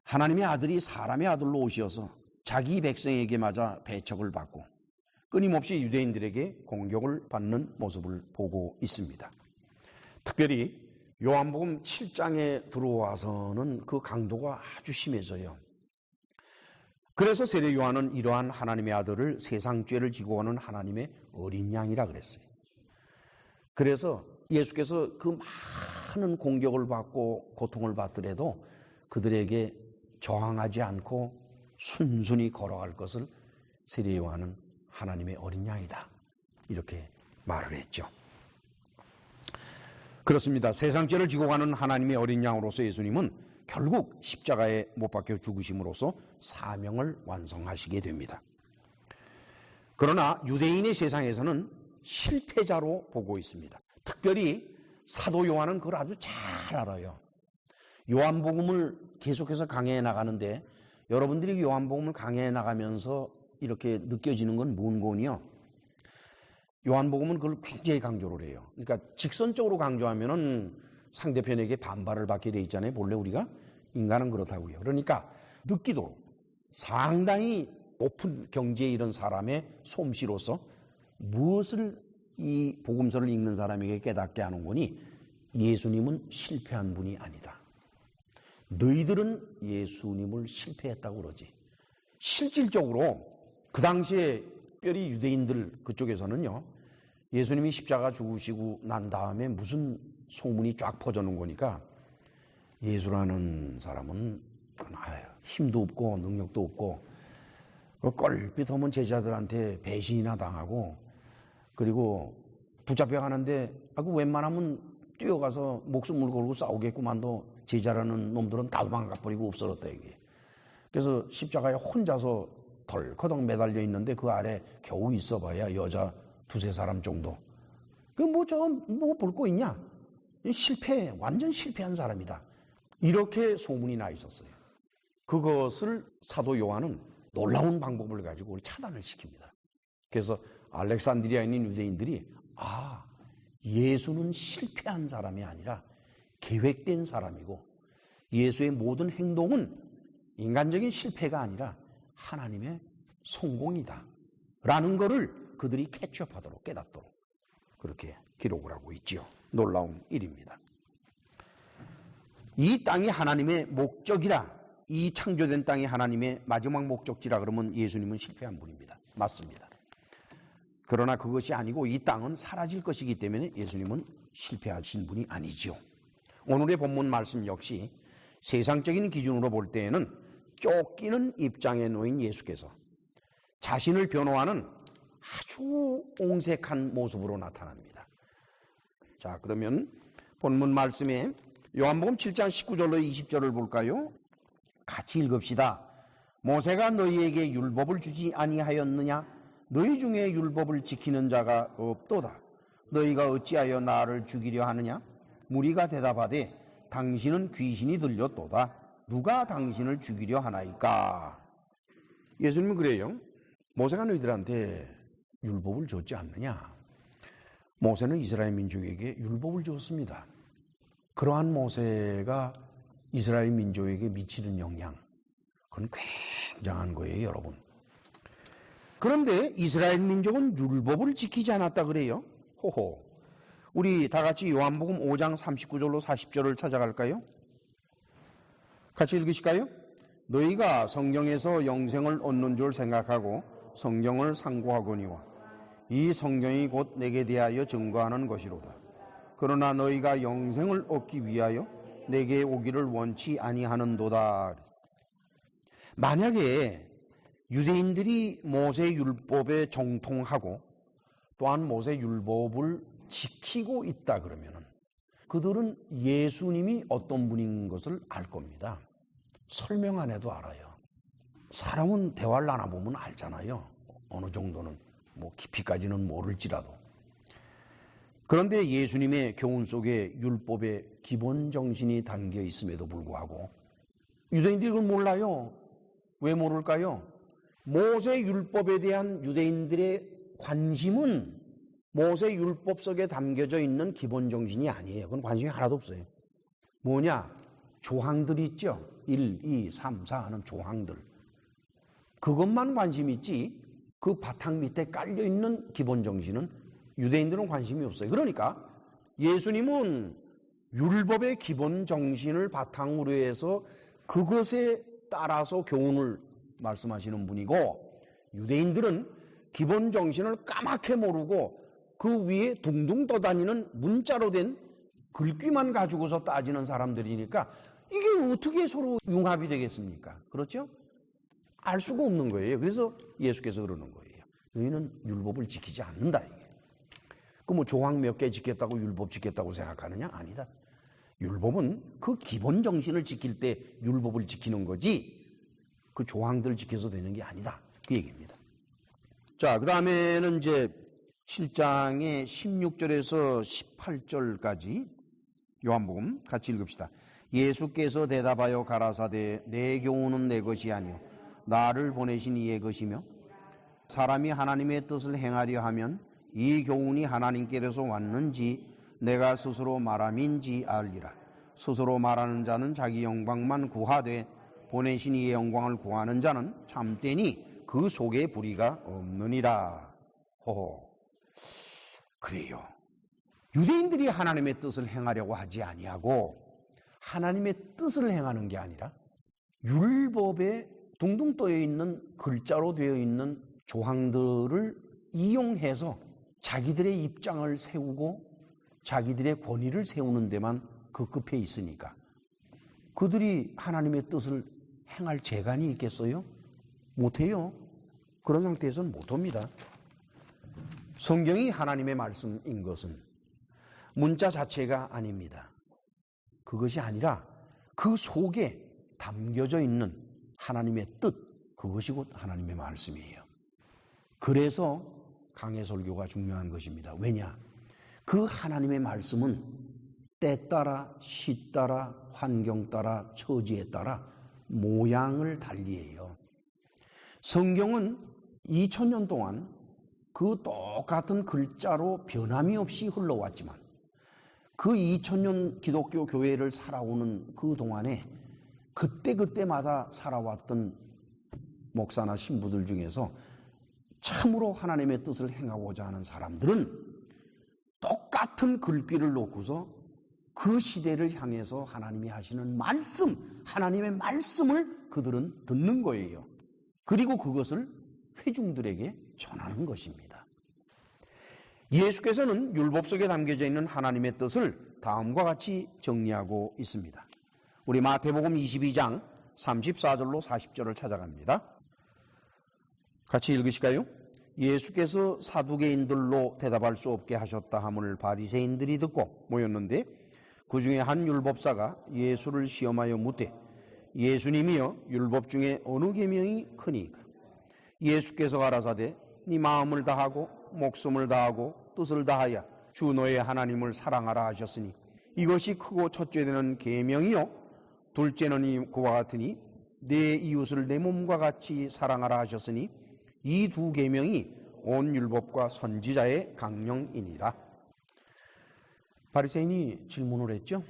Speaker 2: 하나님의 아들이 사람의 아들로 오셔서 자기 백성에게 맞아 배척을 받고 끊임없이 유대인들에게 공격을 받는 모습을 보고 있습니다. 특별히 요한복음 7장에 들어와서는 그 강도가 아주 심해져요. 그래서 세례 요한은 이러한 하나님의 아들을 세상 죄를 지고 가는 하나님의 어린 양이라 그랬어요. 그래서 예수께서 그 많은 공격을 받고 고통을 받더라도 그들에게 저항하지 않고 순순히 걸어갈 것을 세례 요한은 하나님의 어린 양이다 이렇게 말을 했죠. 그렇습니다. 세상 죄를 지고 가는 하나님의 어린 양으로서 예수님은 결국 십자가에 못 박혀 죽으심으로써 사명을 완성하시게 됩니다. 그러나 유대인의 세상에서는 실패자로 보고 있습니다. 특별히 사도 요한은 그걸 아주 잘 알아요. 요한복음을 계속해서 강해해 나가는데 여러분들이 요한복음을 강해해 나가면서 이렇게 느껴지는 건 뭔 건이요? 요한복음은 그걸 굉장히 강조를 해요. 그러니까 직선적으로 강조하면은 상대편에게 반발을 받게 돼 있잖아요. 본래 우리가 인간은 그렇다고요. 그러니까 듣기도 상당히 높은 경지에 이른 사람의 솜씨로서 무엇을 이 복음서를 읽는 사람에게 깨닫게 하는 거니 예수님은 실패한 분이 아니다. 너희들은 예수님을 실패했다고 그러지. 실질적으로 그 당시에 특별히 유대인들 그쪽에서는요, 예수님이 십자가 죽으시고 난 다음에 무슨 소문이 쫙 퍼져는 거니까 예수라는 사람은 힘도 없고 능력도 없고 껄핏 하면 제자들한테 배신이나 당하고 그리고 붙잡혀 가는데 웬만하면 뛰어가서 목숨을 걸고 싸우겠구만도 제자라는 놈들은 다 도망가 버리고 없어졌다 이게. 그래서 십자가에 혼자서 덜커덩 매달려 있는데 그 아래 겨우 있어봐야 여자 두세 사람 정도. 뭐 볼 거 있냐? 완전 실패한 사람이다. 이렇게 소문이 나 있었어요. 그것을 사도 요한은 놀라운 방법을 가지고 차단을 시킵니다. 그래서 알렉산드리아에 있는 유대인들이 예수는 실패한 사람이 아니라 계획된 사람이고 예수의 모든 행동은 인간적인 실패가 아니라 하나님의 성공이다 라는 것을 그들이 캐치업하도록 깨닫도록 그렇게 기록을 하고 있지요. 놀라운 일입니다. 이 땅이 하나님의 목적이라, 이 창조된 땅이 하나님의 마지막 목적지라 그러면 예수님은 실패한 분입니다. 맞습니다. 그러나 그것이 아니고 이 땅은 사라질 것이기 때문에 예수님은 실패하신 분이 아니지요. 오늘의 본문 말씀 역시 세상적인 기준으로 볼 때에는 쫓기는 입장에 놓인 예수께서 자신을 변호하는 아주 옹색한 모습으로 나타납니다. 자, 그러면 본문 말씀에 요한복음 7장 19절로 20절을 볼까요? 같이 읽읍시다. 모세가 너희에게 율법을 주지 아니하였느냐? 너희 중에 율법을 지키는 자가 없도다. 너희가 어찌하여 나를 죽이려 하느냐? 무리가 대답하되 당신은 귀신이 들렸도다. 누가 당신을 죽이려 하나이까? 예수님은 그래요. 모세가 너희들한테 율법을 줬지 않느냐? 모세는 이스라엘 민족에게 율법을 줬습니다. 그러한 모세가 이스라엘 민족에게 미치는 영향, 그건 굉장한 거예요, 여러분. 그런데 이스라엘 민족은 율법을 지키지 않았다 그래요. 호호. 우리 다 같이 요한복음 5장 39절로 40절을 찾아갈까요? 같이 읽으실까요? 너희가 성경에서 영생을 얻는 줄 생각하고 성경을 상고하거니와 이 성경이 곧 내게 대하여 증거하는 것이로다. 그러나 너희가 영생을 얻기 위하여 내게 오기를 원치 아니하는도다. 만약에 유대인들이 모세 율법에 정통하고 또한 모세 율법을 지키고 있다 그러면은 그들은 예수님이 어떤 분인 것을 알 겁니다. 설명 안 해도 알아요. 사람은 대화를 나눠보면 알잖아요. 어느 정도는 뭐 깊이까지는 모를지라도. 그런데 예수님의 교훈 속에 율법의 기본 정신이 담겨 있음에도 불구하고 유대인들이 그걸 몰라요. 왜 모를까요? 모세 율법에 대한 유대인들의 관심은 모세 율법 속에 담겨져 있는 기본 정신이 아니에요. 그건 관심이 하나도 없어요. 뭐냐? 조항들이 있죠. 1, 2, 3, 4 하는 조항들. 그것만 관심이 있지 그 바탕 밑에 깔려있는 기본 정신은 유대인들은 관심이 없어요. 그러니까 예수님은 율법의 기본 정신을 바탕으로 해서 그것에 따라서 교훈을 말씀하시는 분이고 유대인들은 기본 정신을 까맣게 모르고 그 위에 둥둥 떠다니는 문자로 된 글귀만 가지고서 따지는 사람들이니까 이게 어떻게 서로 융합이 되겠습니까? 그렇죠? 알 수가 없는 거예요. 그래서 예수께서 그러는 거예요. 너희는 율법을 지키지 않는다. 이게. 뭐 조항 몇 개 지켰다고 율법 지켰다고 생각하느냐? 아니다. 율법은 그 기본 정신을 지킬 때 율법을 지키는 거지 그 조항들 지켜서 되는 게 아니다. 그 얘기입니다. 자, 그 다음에는 이제 7장의 16절에서 18절까지 요한복음 같이 읽읍시다. 예수께서 대답하여 가라사대 내 교훈은 내 것이 아니요 나를 보내신 이의 것이며 사람이 하나님의 뜻을 행하려 하면 이 교훈이 하나님께로서 왔는지 내가 스스로 말함인지 알리라. 스스로 말하는 자는 자기 영광만 구하되 보내신 이의 영광을 구하는 자는 참되니 그 속에 불의가 없느니라. 호호. 그래요. 유대인들이 하나님의 뜻을 행하려고 하지 아니하고 하나님의 뜻을 행하는 게 아니라 율법에 둥둥 떠 있는 글자로 되어 있는 조항들을 이용해서 자기들의 입장을 세우고 자기들의 권위를 세우는 데만 급급해 있으니까 그들이 하나님의 뜻을 행할 재간이 있겠어요? 못해요. 그런 상태에서는 못합니다. 성경이 하나님의 말씀인 것은 문자 자체가 아닙니다. 그것이 아니라 그 속에 담겨져 있는 하나님의 뜻, 그것이 곧 하나님의 말씀이에요. 그래서 강해 설교가 중요한 것입니다. 왜냐? 그 하나님의 말씀은 때 따라, 시 따라, 환경 따라, 처지에 따라 모양을 달리해요. 성경은 2000년 동안 그 똑같은 글자로 변함이 없이 흘러왔지만 그 2000년 기독교 교회를 살아오는 그 동안에 그때마다 살아왔던 목사나 신부들 중에서 참으로 하나님의 뜻을 행하고자 하는 사람들은 똑같은 글귀를 놓고서 그 시대를 향해서 하나님이 하시는 말씀, 하나님의 말씀을 그들은 듣는 거예요. 그리고 그것을 회중들에게 전하는 것입니다. 예수께서는 율법 속에 담겨져 있는 하나님의 뜻을 다음과 같이 정리하고 있습니다. 우리 마태복음 22장 34절로 40절을 찾아갑니다. 같이 읽으실까요? 예수께서 사두개인들로 대답할 수 없게 하셨다 함을 바리새인들이 듣고 모였는데 그 중에 한 율법사가 예수를 시험하여 묻되 예수님이여 율법 중에 어느 계명이 크니까? 예수께서 가라사대 네 마음을 다하고 목숨을 다하고 뜻을 다하여 주 너의 하나님을 사랑하라 하셨으니 이것이 크고 첫째 되는 계명이요 둘째는 그와 같으니 내 이웃을 내 몸과 같이 사랑하라 하셨으니 이 두 계명이 온 율법과 선지자의 강령이니라. 바리새인이 질문을 했죠.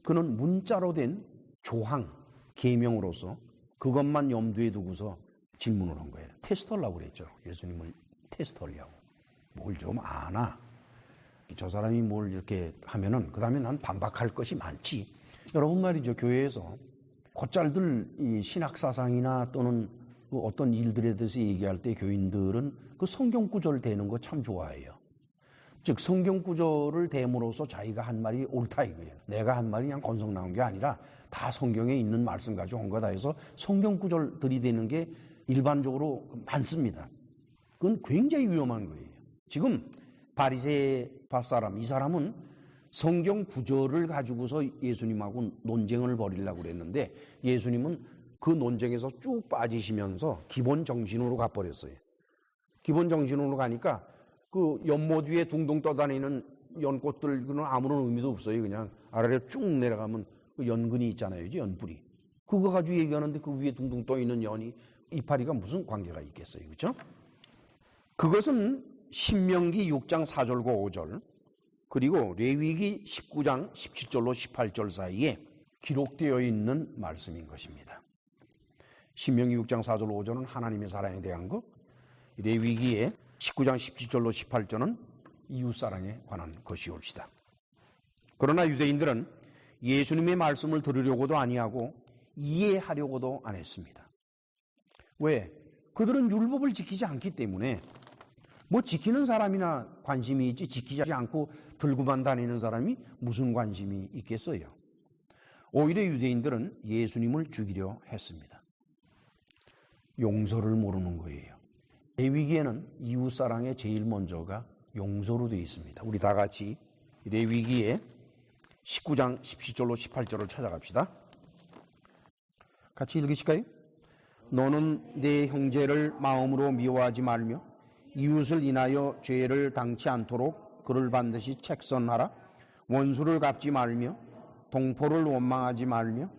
Speaker 2: 그는 문자로 된 조항, 계명으로서 그것만 염두에 두고서 질문을 한 거예요. 테스트하려고 그랬죠. 예수님을 테스트하려고. 뭘 좀 아나? 저 사람이 뭘 이렇게 하면은 그 다음에 난 반박할 것이 많지. 여러분 말이죠. 교회에서 곧잘들 이 신학사상이나 또는 그 어떤 일들에 대해서 얘기할 때 교인들은 그 성경 구절 대는 거 참 좋아해요. 즉 성경 구절을 대므로써 자기가 한 말이 옳다 이거예요. 내가 한 말이 그냥 건성 나온 게 아니라 다 성경에 있는 말씀 가지고 온 거다 해서 성경 구절 들이대는 게 일반적으로 많습니다. 그건 굉장히 위험한 거예요. 지금 바리새파 사람, 이 사람은 성경 구절을 가지고서 예수님하고 논쟁을 벌이려고 그랬는데 예수님은 그 논쟁에서 쭉 빠지시면서 기본 정신으로 가버렸어요. 기본 정신으로 가니까 그 연못 위에 둥둥 떠다니는 연꽃들 그는 아무런 의미도 없어요. 그냥 아래로 쭉 내려가면 그 연근이 있잖아요. 연뿌리. 그거 가지고 얘기하는데 그 위에 둥둥 떠 있는 연이 이파리가 무슨 관계가 있겠어요. 그렇죠? 그것은 신명기 6장 4절과 5절 그리고 레위기 19장 17절로 18절 사이에 기록되어 있는 말씀인 것입니다. 신명기 6장 4절 5절은 하나님의 사랑에 대한 것, 레위기의 19장 17절로 18절은 이웃사랑에 관한 것이옵시다. 그러나 유대인들은 예수님의 말씀을 들으려고도 아니하고 이해하려고도 안 했습니다. 왜? 그들은 율법을 지키지 않기 때문에 뭐 지키는 사람이나 관심이 있지 지키지 않고 들고만 다니는 사람이 무슨 관심이 있겠어요? 오히려 유대인들은 예수님을 죽이려 했습니다. 용서를 모르는 거예요. 레위기에는 이웃사랑의 제일 먼저가 용서로 되어 있습니다. 우리 다 같이 레위기의 19장 17절로 18절을 찾아갑시다. 같이 읽으실까요? 너는 내 형제를 마음으로 미워하지 말며 이웃을 인하여 죄를 당치 않도록 그를 반드시 책선하라. 원수를 갚지 말며 동포를 원망하지 말며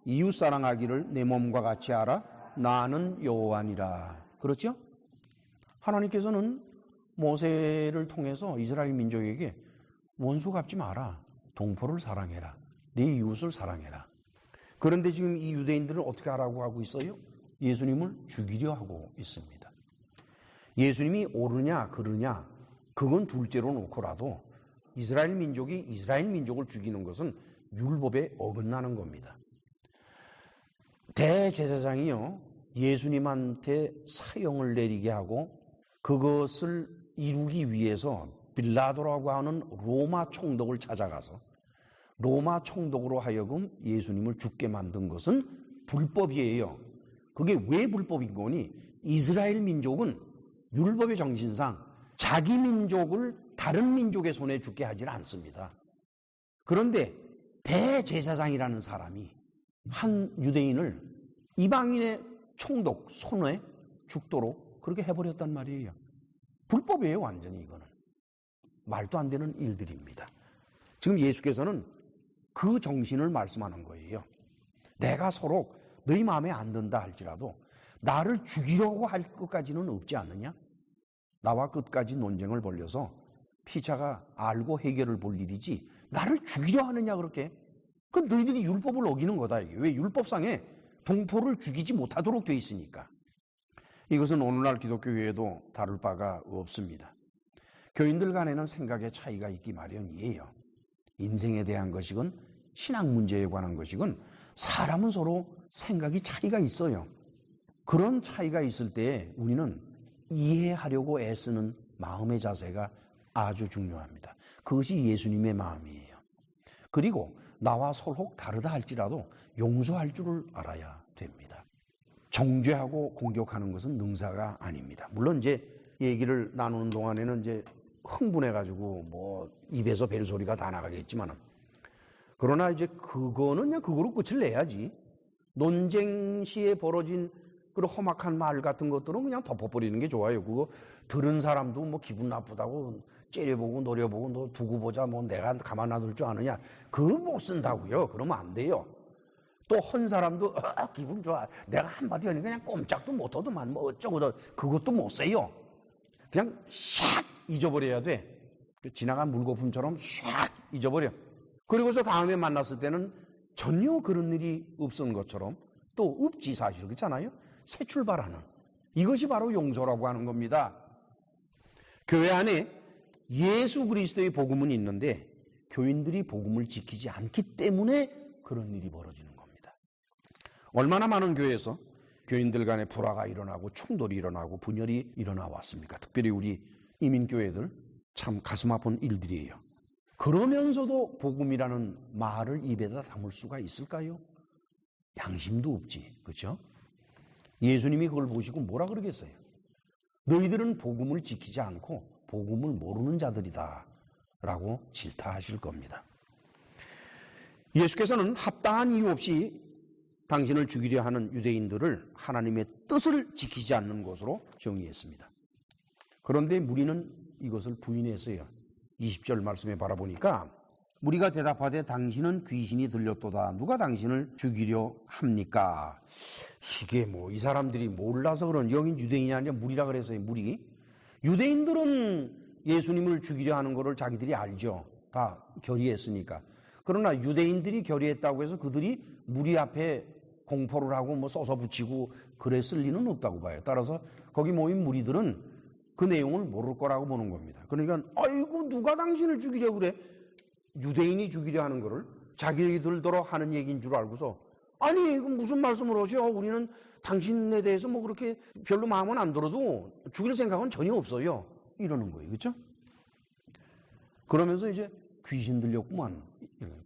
Speaker 2: 이웃 사랑하기를 내 몸과 같이 하라. 나는 여호와니라. 그렇죠? 하나님께서는 모세를 통해서 이스라엘 민족에게 원수 갚지 마라. 동포를 사랑해라. 네 이웃을 사랑해라. 그런데 지금 이 유대인들은 어떻게 하라고 하고 있어요? 예수님을 죽이려 하고 있습니다. 예수님이 옳으냐 그르냐 그건 둘째로 놓고라도 이스라엘 민족이 이스라엘 민족을 죽이는 것은 율법에 어긋나는 겁니다. 대제사장이요 예수님한테 사형을 내리게 하고 그것을 이루기 위해서 빌라도라고 하는 로마 총독을 찾아가서 로마 총독으로 하여금 예수님을 죽게 만든 것은 불법이에요. 그게 왜 불법인 거니? 이스라엘 민족은 율법의 정신상 자기 민족을 다른 민족의 손에 죽게 하지는 않습니다. 그런데 대제사장이라는 사람이 한 유대인을 이방인의 총독 손에 죽도록 그렇게 해버렸단 말이에요. 불법이에요, 완전히 이거는. 말도 안 되는 일들입니다. 지금 예수께서는 그 정신을 말씀하는 거예요. 내가 서로 너희 마음에 안 든다 할지라도 나를 죽이려고 할 것까지는 없지 않느냐? 나와 끝까지 논쟁을 벌려서 피차가 알고 해결을 볼 일이지 나를 죽이려 하느냐 그렇게? 그럼 너희들이 율법을 어기는 거다 이게. 왜? 율법상에 동포를 죽이지 못하도록 돼 있으니까. 이것은 오늘날 기독교회에도 다룰 바가 없습니다. 교인들 간에는 생각의 차이가 있기 마련이에요. 인생에 대한 것이건 신앙 문제에 관한 것이건 사람은 서로 생각이 차이가 있어요. 그런 차이가 있을 때 우리는 이해하려고 애쓰는 마음의 자세가 아주 중요합니다. 그것이 예수님의 마음이에요. 그리고 나와 서로 다르다 할지라도 용서할 줄을 알아야 됩니다. 정죄하고 공격하는 것은 능사가 아닙니다. 물론 이제 얘기를 나누는 동안에는 이제 흥분해가지고 뭐 입에서 벨소리가 다 나가겠지만 그러나 이제 그거는 그냥 그거로 끝을 내야지. 논쟁 시에 벌어진 그런 험악한 말 같은 것들은 그냥 덮어버리는 게 좋아요. 그거 들은 사람도 뭐 기분 나쁘다고 째려보고 노려보고 너 두고 보자 뭐 내가 가만 놔둘 줄 아느냐 그거 못 쓴다고요. 그러면 안 돼요. 또 헌 사람도 기분 좋아. 내가 한마디 하니 그냥 꼼짝도 못하더만 뭐 어쩌고 그것도 못 써요. 그냥 샥 잊어버려야 돼. 지나간 물거품처럼 샥 잊어버려. 그리고서 다음에 만났을 때는 전혀 그런 일이 없은 것처럼 또 없지 사실 그렇잖아요. 새 출발하는 이것이 바로 용서라고 하는 겁니다. 교회 안에 예수 그리스도의 복음은 있는데 교인들이 복음을 지키지 않기 때문에 그런 일이 벌어지는 겁니다. 얼마나 많은 교회에서 교인들 간에 불화가 일어나고 충돌이 일어나고 분열이 일어나 왔습니까? 특별히 우리 이민교회들 참 가슴 아픈 일들이에요. 그러면서도 복음이라는 말을 입에다 담을 수가 있을까요? 양심도 없지, 그렇죠? 예수님이 그걸 보시고 뭐라 그러겠어요? 너희들은 복음을 지키지 않고 복음을 모르는 자들이다 라고 질타하실 겁니다. 예수께서는 합당한 이유 없이 당신을 죽이려 하는 유대인들을 하나님의 뜻을 지키지 않는 것으로 정의했습니다. 그런데 무리는 이것을 부인했어요. 20절 말씀에 바라보니까 무리가 대답하되 당신은 귀신이 들렸도다. 누가 당신을 죽이려 합니까? 이게 뭐 이 사람들이 몰라서 그런 여긴 유대인이 아니라 무리라 그랬어요. 무리. 유대인들은 예수님을 죽이려 하는 것을 자기들이 알죠. 다 결의했으니까. 그러나 유대인들이 결의했다고 해서 그들이 무리 앞에 공포를 하고 뭐 써서 붙이고 그랬을 리는 없다고 봐요. 따라서 거기 모인 무리들은 그 내용을 모를 거라고 보는 겁니다. 그러니까 아이고 누가 당신을 죽이려 그래? 유대인이 죽이려 하는 거를 자기들더러 하는 얘기인 줄 알고서 아니 이거 무슨 말씀을 하셔? 우리는 당신에 대해서 뭐 그렇게 별로 마음은 안 들어도 죽일 생각은 전혀 없어요. 이러는 거예요. 그렇죠? 그러면서 이제 귀신 들렸구만.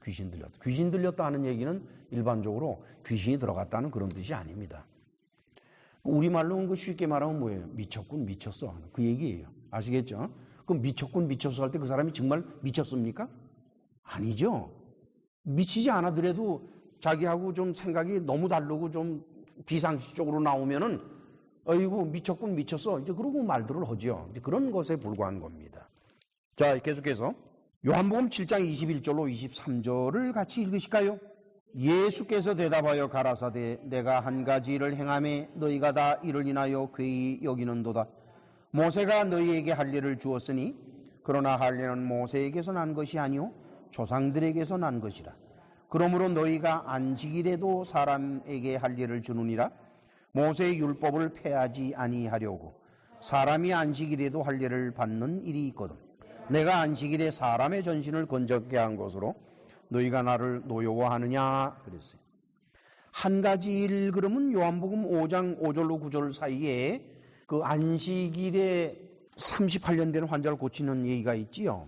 Speaker 2: 귀신 들렸다. 귀신 들렸다 하는 얘기는 일반적으로 귀신이 들어갔다는 그런 뜻이 아닙니다. 우리말로 그 쉽게 말하면 뭐예요? 미쳤군, 미쳤어. 그 얘기예요. 아시겠죠? 그럼 미쳤군, 미쳤어 할 때 그 사람이 정말 미쳤습니까? 아니죠. 미치지 않아더라도 자기하고 좀 생각이 너무 다르고 좀 비상식적으로 나오면은 어이구 미쳤군 미쳤어 이제 그러고 말들을 하죠. 그런 것에 불과한 겁니다. 자 계속해서 요한복음 7장 21절로 23절을 같이 읽으실까요? 예수께서 대답하여 가라사대 내가 한 가지 일을 행하매 너희가 다 이를 인하여 괴히 여기는도다. 모세가 너희에게 할 일을 주었으니 그러나 할례는 모세에게서 난 것이 아니요 조상들에게서 난 것이라. 그러므로 너희가 안식일에도 사람에게 할례를 주느니라. 모세의 율법을 폐하지 아니하려고 사람이 안식일에도 할례를 받는 일이 있거든. 내가 안식일에 사람의 전신을 건졌게 한 것으로 너희가 나를 노여워하느냐 그랬어요. 한 가지 일 그러면 요한복음 5장 5절로 9절 사이에 그 안식일에 38년 된 환자를 고치는 얘기가 있지요.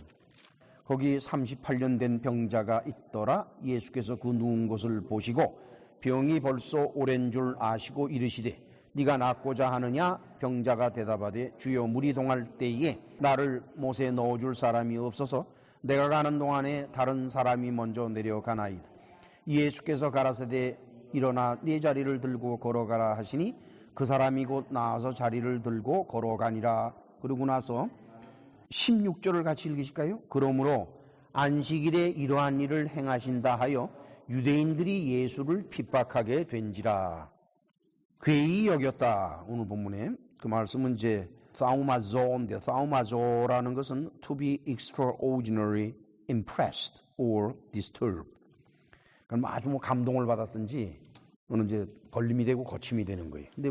Speaker 2: 거기 38년 된 병자가 있더라. 예수께서 그 누운 것을 보시고 병이 벌써 오랜 줄 아시고 이르시되 네가 낫고자 하느냐? 병자가 대답하되 주여 물이 동할 때에 나를 못에 넣어줄 사람이 없어서 내가 가는 동안에 다른 사람이 먼저 내려가나이다. 예수께서 가라사대 일어나 네 자리를 들고 걸어가라 하시니 그 사람이 곧 나와서 자리를 들고 걸어가니라. 그러고 나서 16절을 같이 읽으실까요? 그러므로 안식일에 이러한 일을 행하신다 하여 유대인들이 예수를 핍박하게 된지라. 괴히 여겼다. 오늘 본문에 그 말씀은 이제 thaumazo인데 thaumazo라는 것은 to be extraordinary impressed or disturbed. 그러니까 아주 감동을 받았든지 또는 이제 걸림이 되고 거침이 되는 거예요. 근데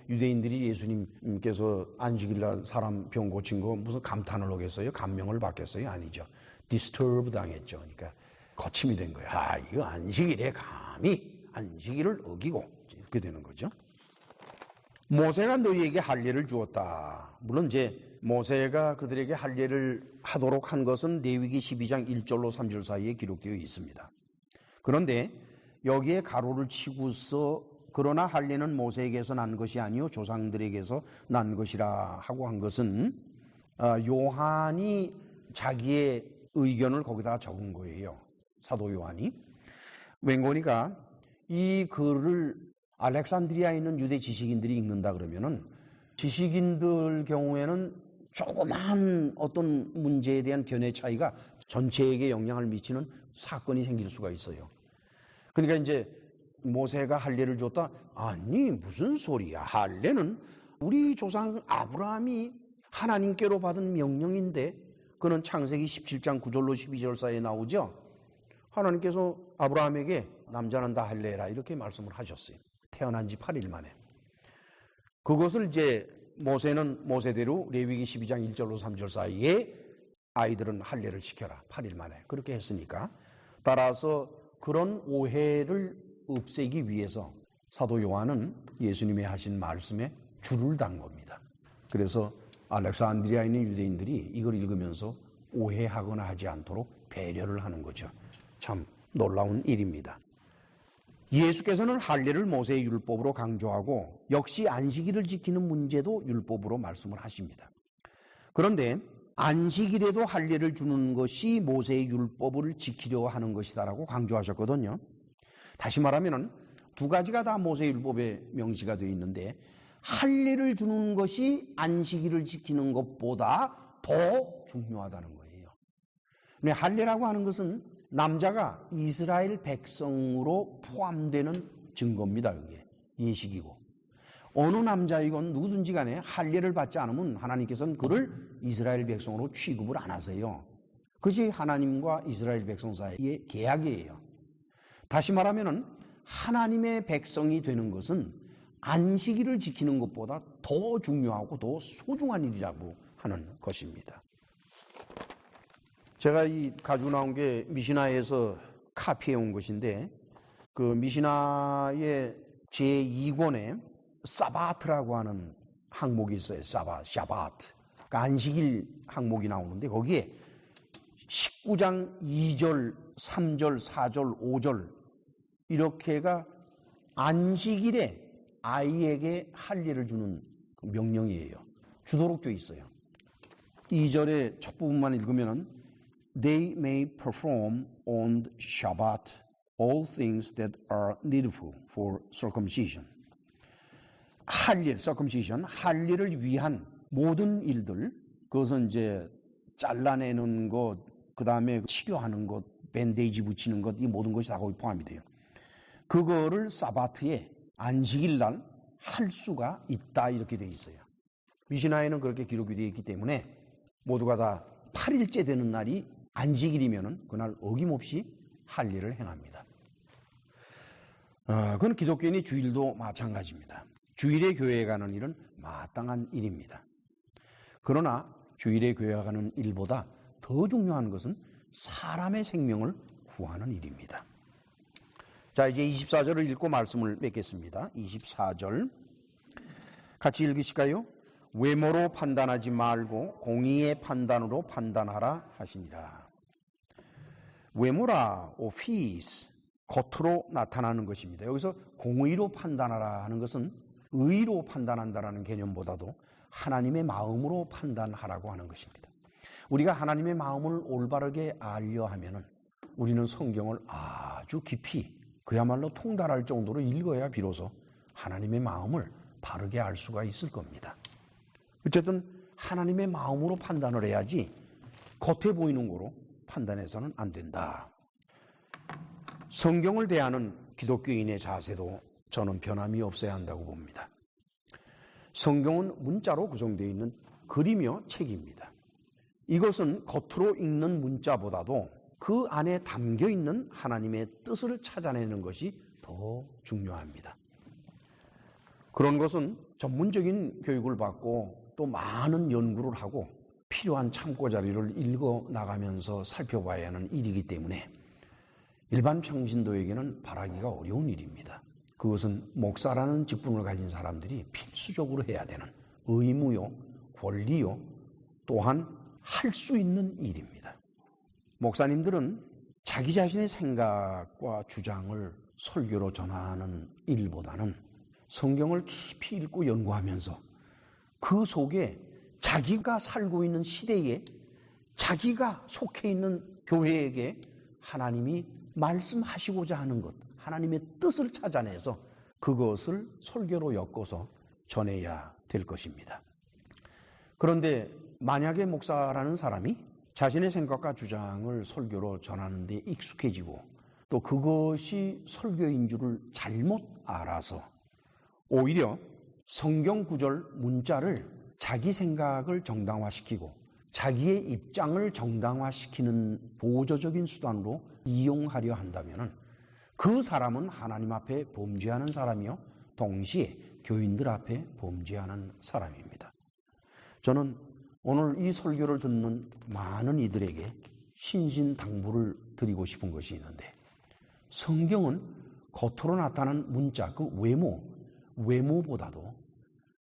Speaker 2: 유대인들이 예수님께서 안식일날 사람 병 고친 거 무슨 감탄을 하겠어요? 감명을 받겠어요? 아니죠. disturb 당했죠. 그러니까 거침이 된 거예요. 이거 안식일에 감히 안식일을 어기고 이렇게 되는 거죠. 모세가 너희에게 할례를 주었다. 물론 이제 모세가 그들에게 할례를 하도록 한 것은 레위기 12장 1절로 3절 사이에 기록되어 있습니다. 그런데 여기에 가로를 치고서 그러나 할례는 모세에게서 난 것이 아니요 조상들에게서 난 것이라 하고 한 것은 요한이 자기의 의견을 거기다가 적은 거예요. 사도 요한이. 웬거니까 이 글을 알렉산드리아에 있는 유대 지식인들이 읽는다 그러면은 지식인들 경우에는 조그만 어떤 문제에 대한 견해 차이가 전체에게 영향을 미치는 사건이 생길 수가 있어요. 그러니까 이제 모세가 할례를 줬다. 아니 무슨 소리야. 할례는 우리 조상 아브라함이 하나님께로 받은 명령인데 그는 창세기 17장 9절로 12절 사이에 나오죠. 하나님께서 아브라함에게 남자는 다 할례라 이렇게 말씀을 하셨어요. 태어난 지 8일 만에. 그것을 이제 모세는 모세대로 레위기 12장 1절로 3절 사이에 아이들은 할례를 시켜라. 8일 만에. 그렇게 했으니까. 따라서 그런 오해를 없애기 위해서 사도 요한은 예수님이 하신 말씀에 줄을 단 겁니다. 그래서 알렉산드리아에 있는 유대인들이 이걸 읽으면서 오해하거나 하지 않도록 배려를 하는 거죠. 참 놀라운 일입니다. 예수께서는 할례를 모세의 율법으로 강조하고 역시 안식일을 지키는 문제도 율법으로 말씀을 하십니다. 그런데 안식일에도 할례를 주는 것이 모세의 율법을 지키려 하는 것이다라고 강조하셨거든요. 다시 말하면 두 가지가 다 모세의 율법에 명시가 되어 있는데 할례를 주는 것이 안식일을 지키는 것보다 더 중요하다는 거예요. 근데 할례라고 하는 것은 남자가 이스라엘 백성으로 포함되는 증거입니다. 그게 예식이고 어느 남자이건 누구든지 간에 할례를 받지 않으면 하나님께서는 그를 이스라엘 백성으로 취급을 안 하세요. 그것이 하나님과 이스라엘 백성 사이의 계약이에요. 다시 말하면 하나님의 백성이 되는 것은 안식일을 지키는 것보다 더 중요하고 더 소중한 일이라고 하는 것입니다. 제가 이 가지고 나온 게 미시나에서 카피해 온 것인데 그 미시나의 제2권에 사바트라고 하는 항목이 있어요. 샤바트. 그러니까 안식일 항목이 나오는데 거기에 19장 2절, 3절, 4절, 5절 이렇게가 안식일에 아이에게 할례를 주는 명령이에요. 주도록 되어 있어요. 2절의 첫 부분만 읽으면은 They may perform on the Shabbat all things that are needful for circumcision. 할례, circumcision, 할례를 위한 모든 일들, 그것은 이제 잘라내는 것, 그 다음에 치료하는 것, 밴데이지 붙이는 것, 이 모든 것이 다 거기 포함이 돼요. 그거를 사바트에 안식일 날 할 수가 있다 이렇게 되어 있어요. 미시나에는 그렇게 기록이 되어 있기 때문에 모두가 다 8일째 되는 날이 안식일이면은 그날 어김없이 할 일을 행합니다. 그건 기독교인이 주일도 마찬가지입니다. 주일에 교회에 가는 일은 마땅한 일입니다. 그러나 주일에 교회에 가는 일보다 더 중요한 것은 사람의 생명을 구하는 일입니다. 자, 이제 24절을 읽고 말씀을 맺겠습니다. 24절 같이 읽으실까요? 외모로 판단하지 말고 공의의 판단으로 판단하라 하시니라. 외모라, 오피스, 겉으로 나타나는 것입니다. 여기서 공의로 판단하라 하는 것은 의로 판단한다라는 개념보다도 하나님의 마음으로 판단하라고 하는 것입니다. 우리가 하나님의 마음을 올바르게 알려 하면은 우리는 성경을 아주 깊이 그야말로 통달할 정도로 읽어야 비로소 하나님의 마음을 바르게 알 수가 있을 겁니다. 어쨌든 하나님의 마음으로 판단을 해야지 겉에 보이는 거로 판단해서는 안 된다. 성경을 대하는 기독교인의 자세도 저는 변함이 없어야 한다고 봅니다. 성경은 문자로 구성되어 있는 글이며 책입니다. 이것은 겉으로 읽는 문자보다도 그 안에 담겨 있는 하나님의 뜻을 찾아내는 것이 더 중요합니다. 그런 것은 전문적인 교육을 받고 또 많은 연구를 하고 필요한 참고 자료를 읽어 나가면서 살펴봐야 하는 일이기 때문에 일반 평신도에게는 바라기가 어려운 일입니다. 그것은 목사라는 직분을 가진 사람들이 필수적으로 해야 되는 의무요, 권리요, 또한 할 수 있는 일입니다. 목사님들은 자기 자신의 생각과 주장을 설교로 전하는 일보다는 성경을 깊이 읽고 연구하면서 그 속에 자기가 살고 있는 시대에 자기가 속해 있는 교회에게 하나님이 말씀하시고자 하는 것, 하나님의 뜻을 찾아내서 그것을 설교로 엮어서 전해야 될 것입니다. 그런데 만약에 목사라는 사람이 자신의 생각과 주장을 설교로 전하는 데 익숙해지고 또 그것이 설교인 줄을 잘못 알아서 오히려 성경 구절 문자를 자기 생각을 정당화시키고 자기의 입장을 정당화시키는 보조적인 수단으로 이용하려 한다면 그 사람은 하나님 앞에 범죄하는 사람이요 동시에 교인들 앞에 범죄하는 사람입니다. 저는 오늘 이 설교를 듣는 많은 이들에게 신신당부를 드리고 싶은 것이 있는데 성경은 겉으로 나타난 문자, 그 외모보다도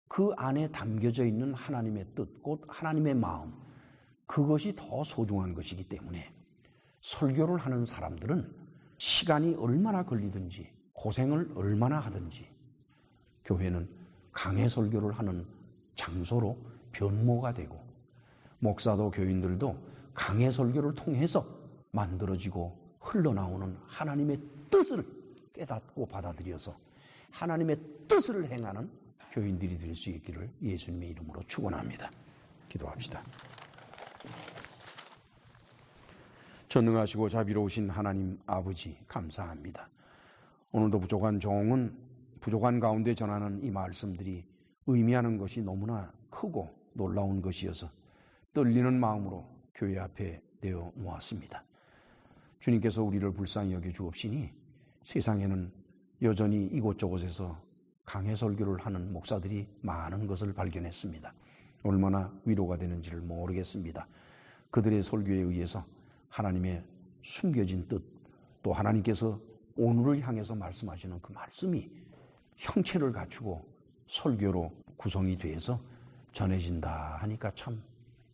Speaker 2: 그 안에 담겨져 있는 하나님의 뜻, 곧 하나님의 마음, 그것이 더 소중한 것이기 때문에 설교를 하는 사람들은 시간이 얼마나 걸리든지 고생을 얼마나 하든지 교회는 강해 설교를 하는 장소로 변모가 되고 목사도 교인들도 강해 설교를 통해서 만들어지고 흘러나오는 하나님의 뜻을 깨닫고 받아들여서 하나님의 뜻을 행하는 교인들이 될 수 있기를 예수님의 이름으로 축원합니다. 기도합시다. 전능하시고 자비로우신 하나님 아버지 감사합니다. 오늘도 부족한 종은 부족한 가운데 전하는 이 말씀들이 의미하는 것이 너무나 크고 놀라운 것이어서 떨리는 마음으로 교회 앞에 내어 놓았습니다. 주님께서 우리를 불쌍히 여겨 주옵시니 세상에는 여전히 이곳저곳에서 강해 설교를 하는 목사들이 많은 것을 발견했습니다. 얼마나 위로가 되는지를 모르겠습니다. 그들의 설교에 의해서 하나님의 숨겨진 뜻, 또 하나님께서 오늘을 향해서 말씀하시는 그 말씀이 형체를 갖추고 설교로 구성이 돼서 전해진다 하니까 참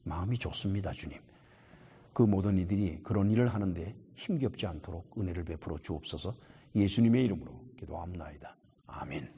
Speaker 2: 마음이 좋습니다. 주님, 그 모든 이들이 그런 일을 하는데 힘겹지 않도록 은혜를 베풀어 주옵소서. 예수님의 이름으로 기도합나이다. 아멘.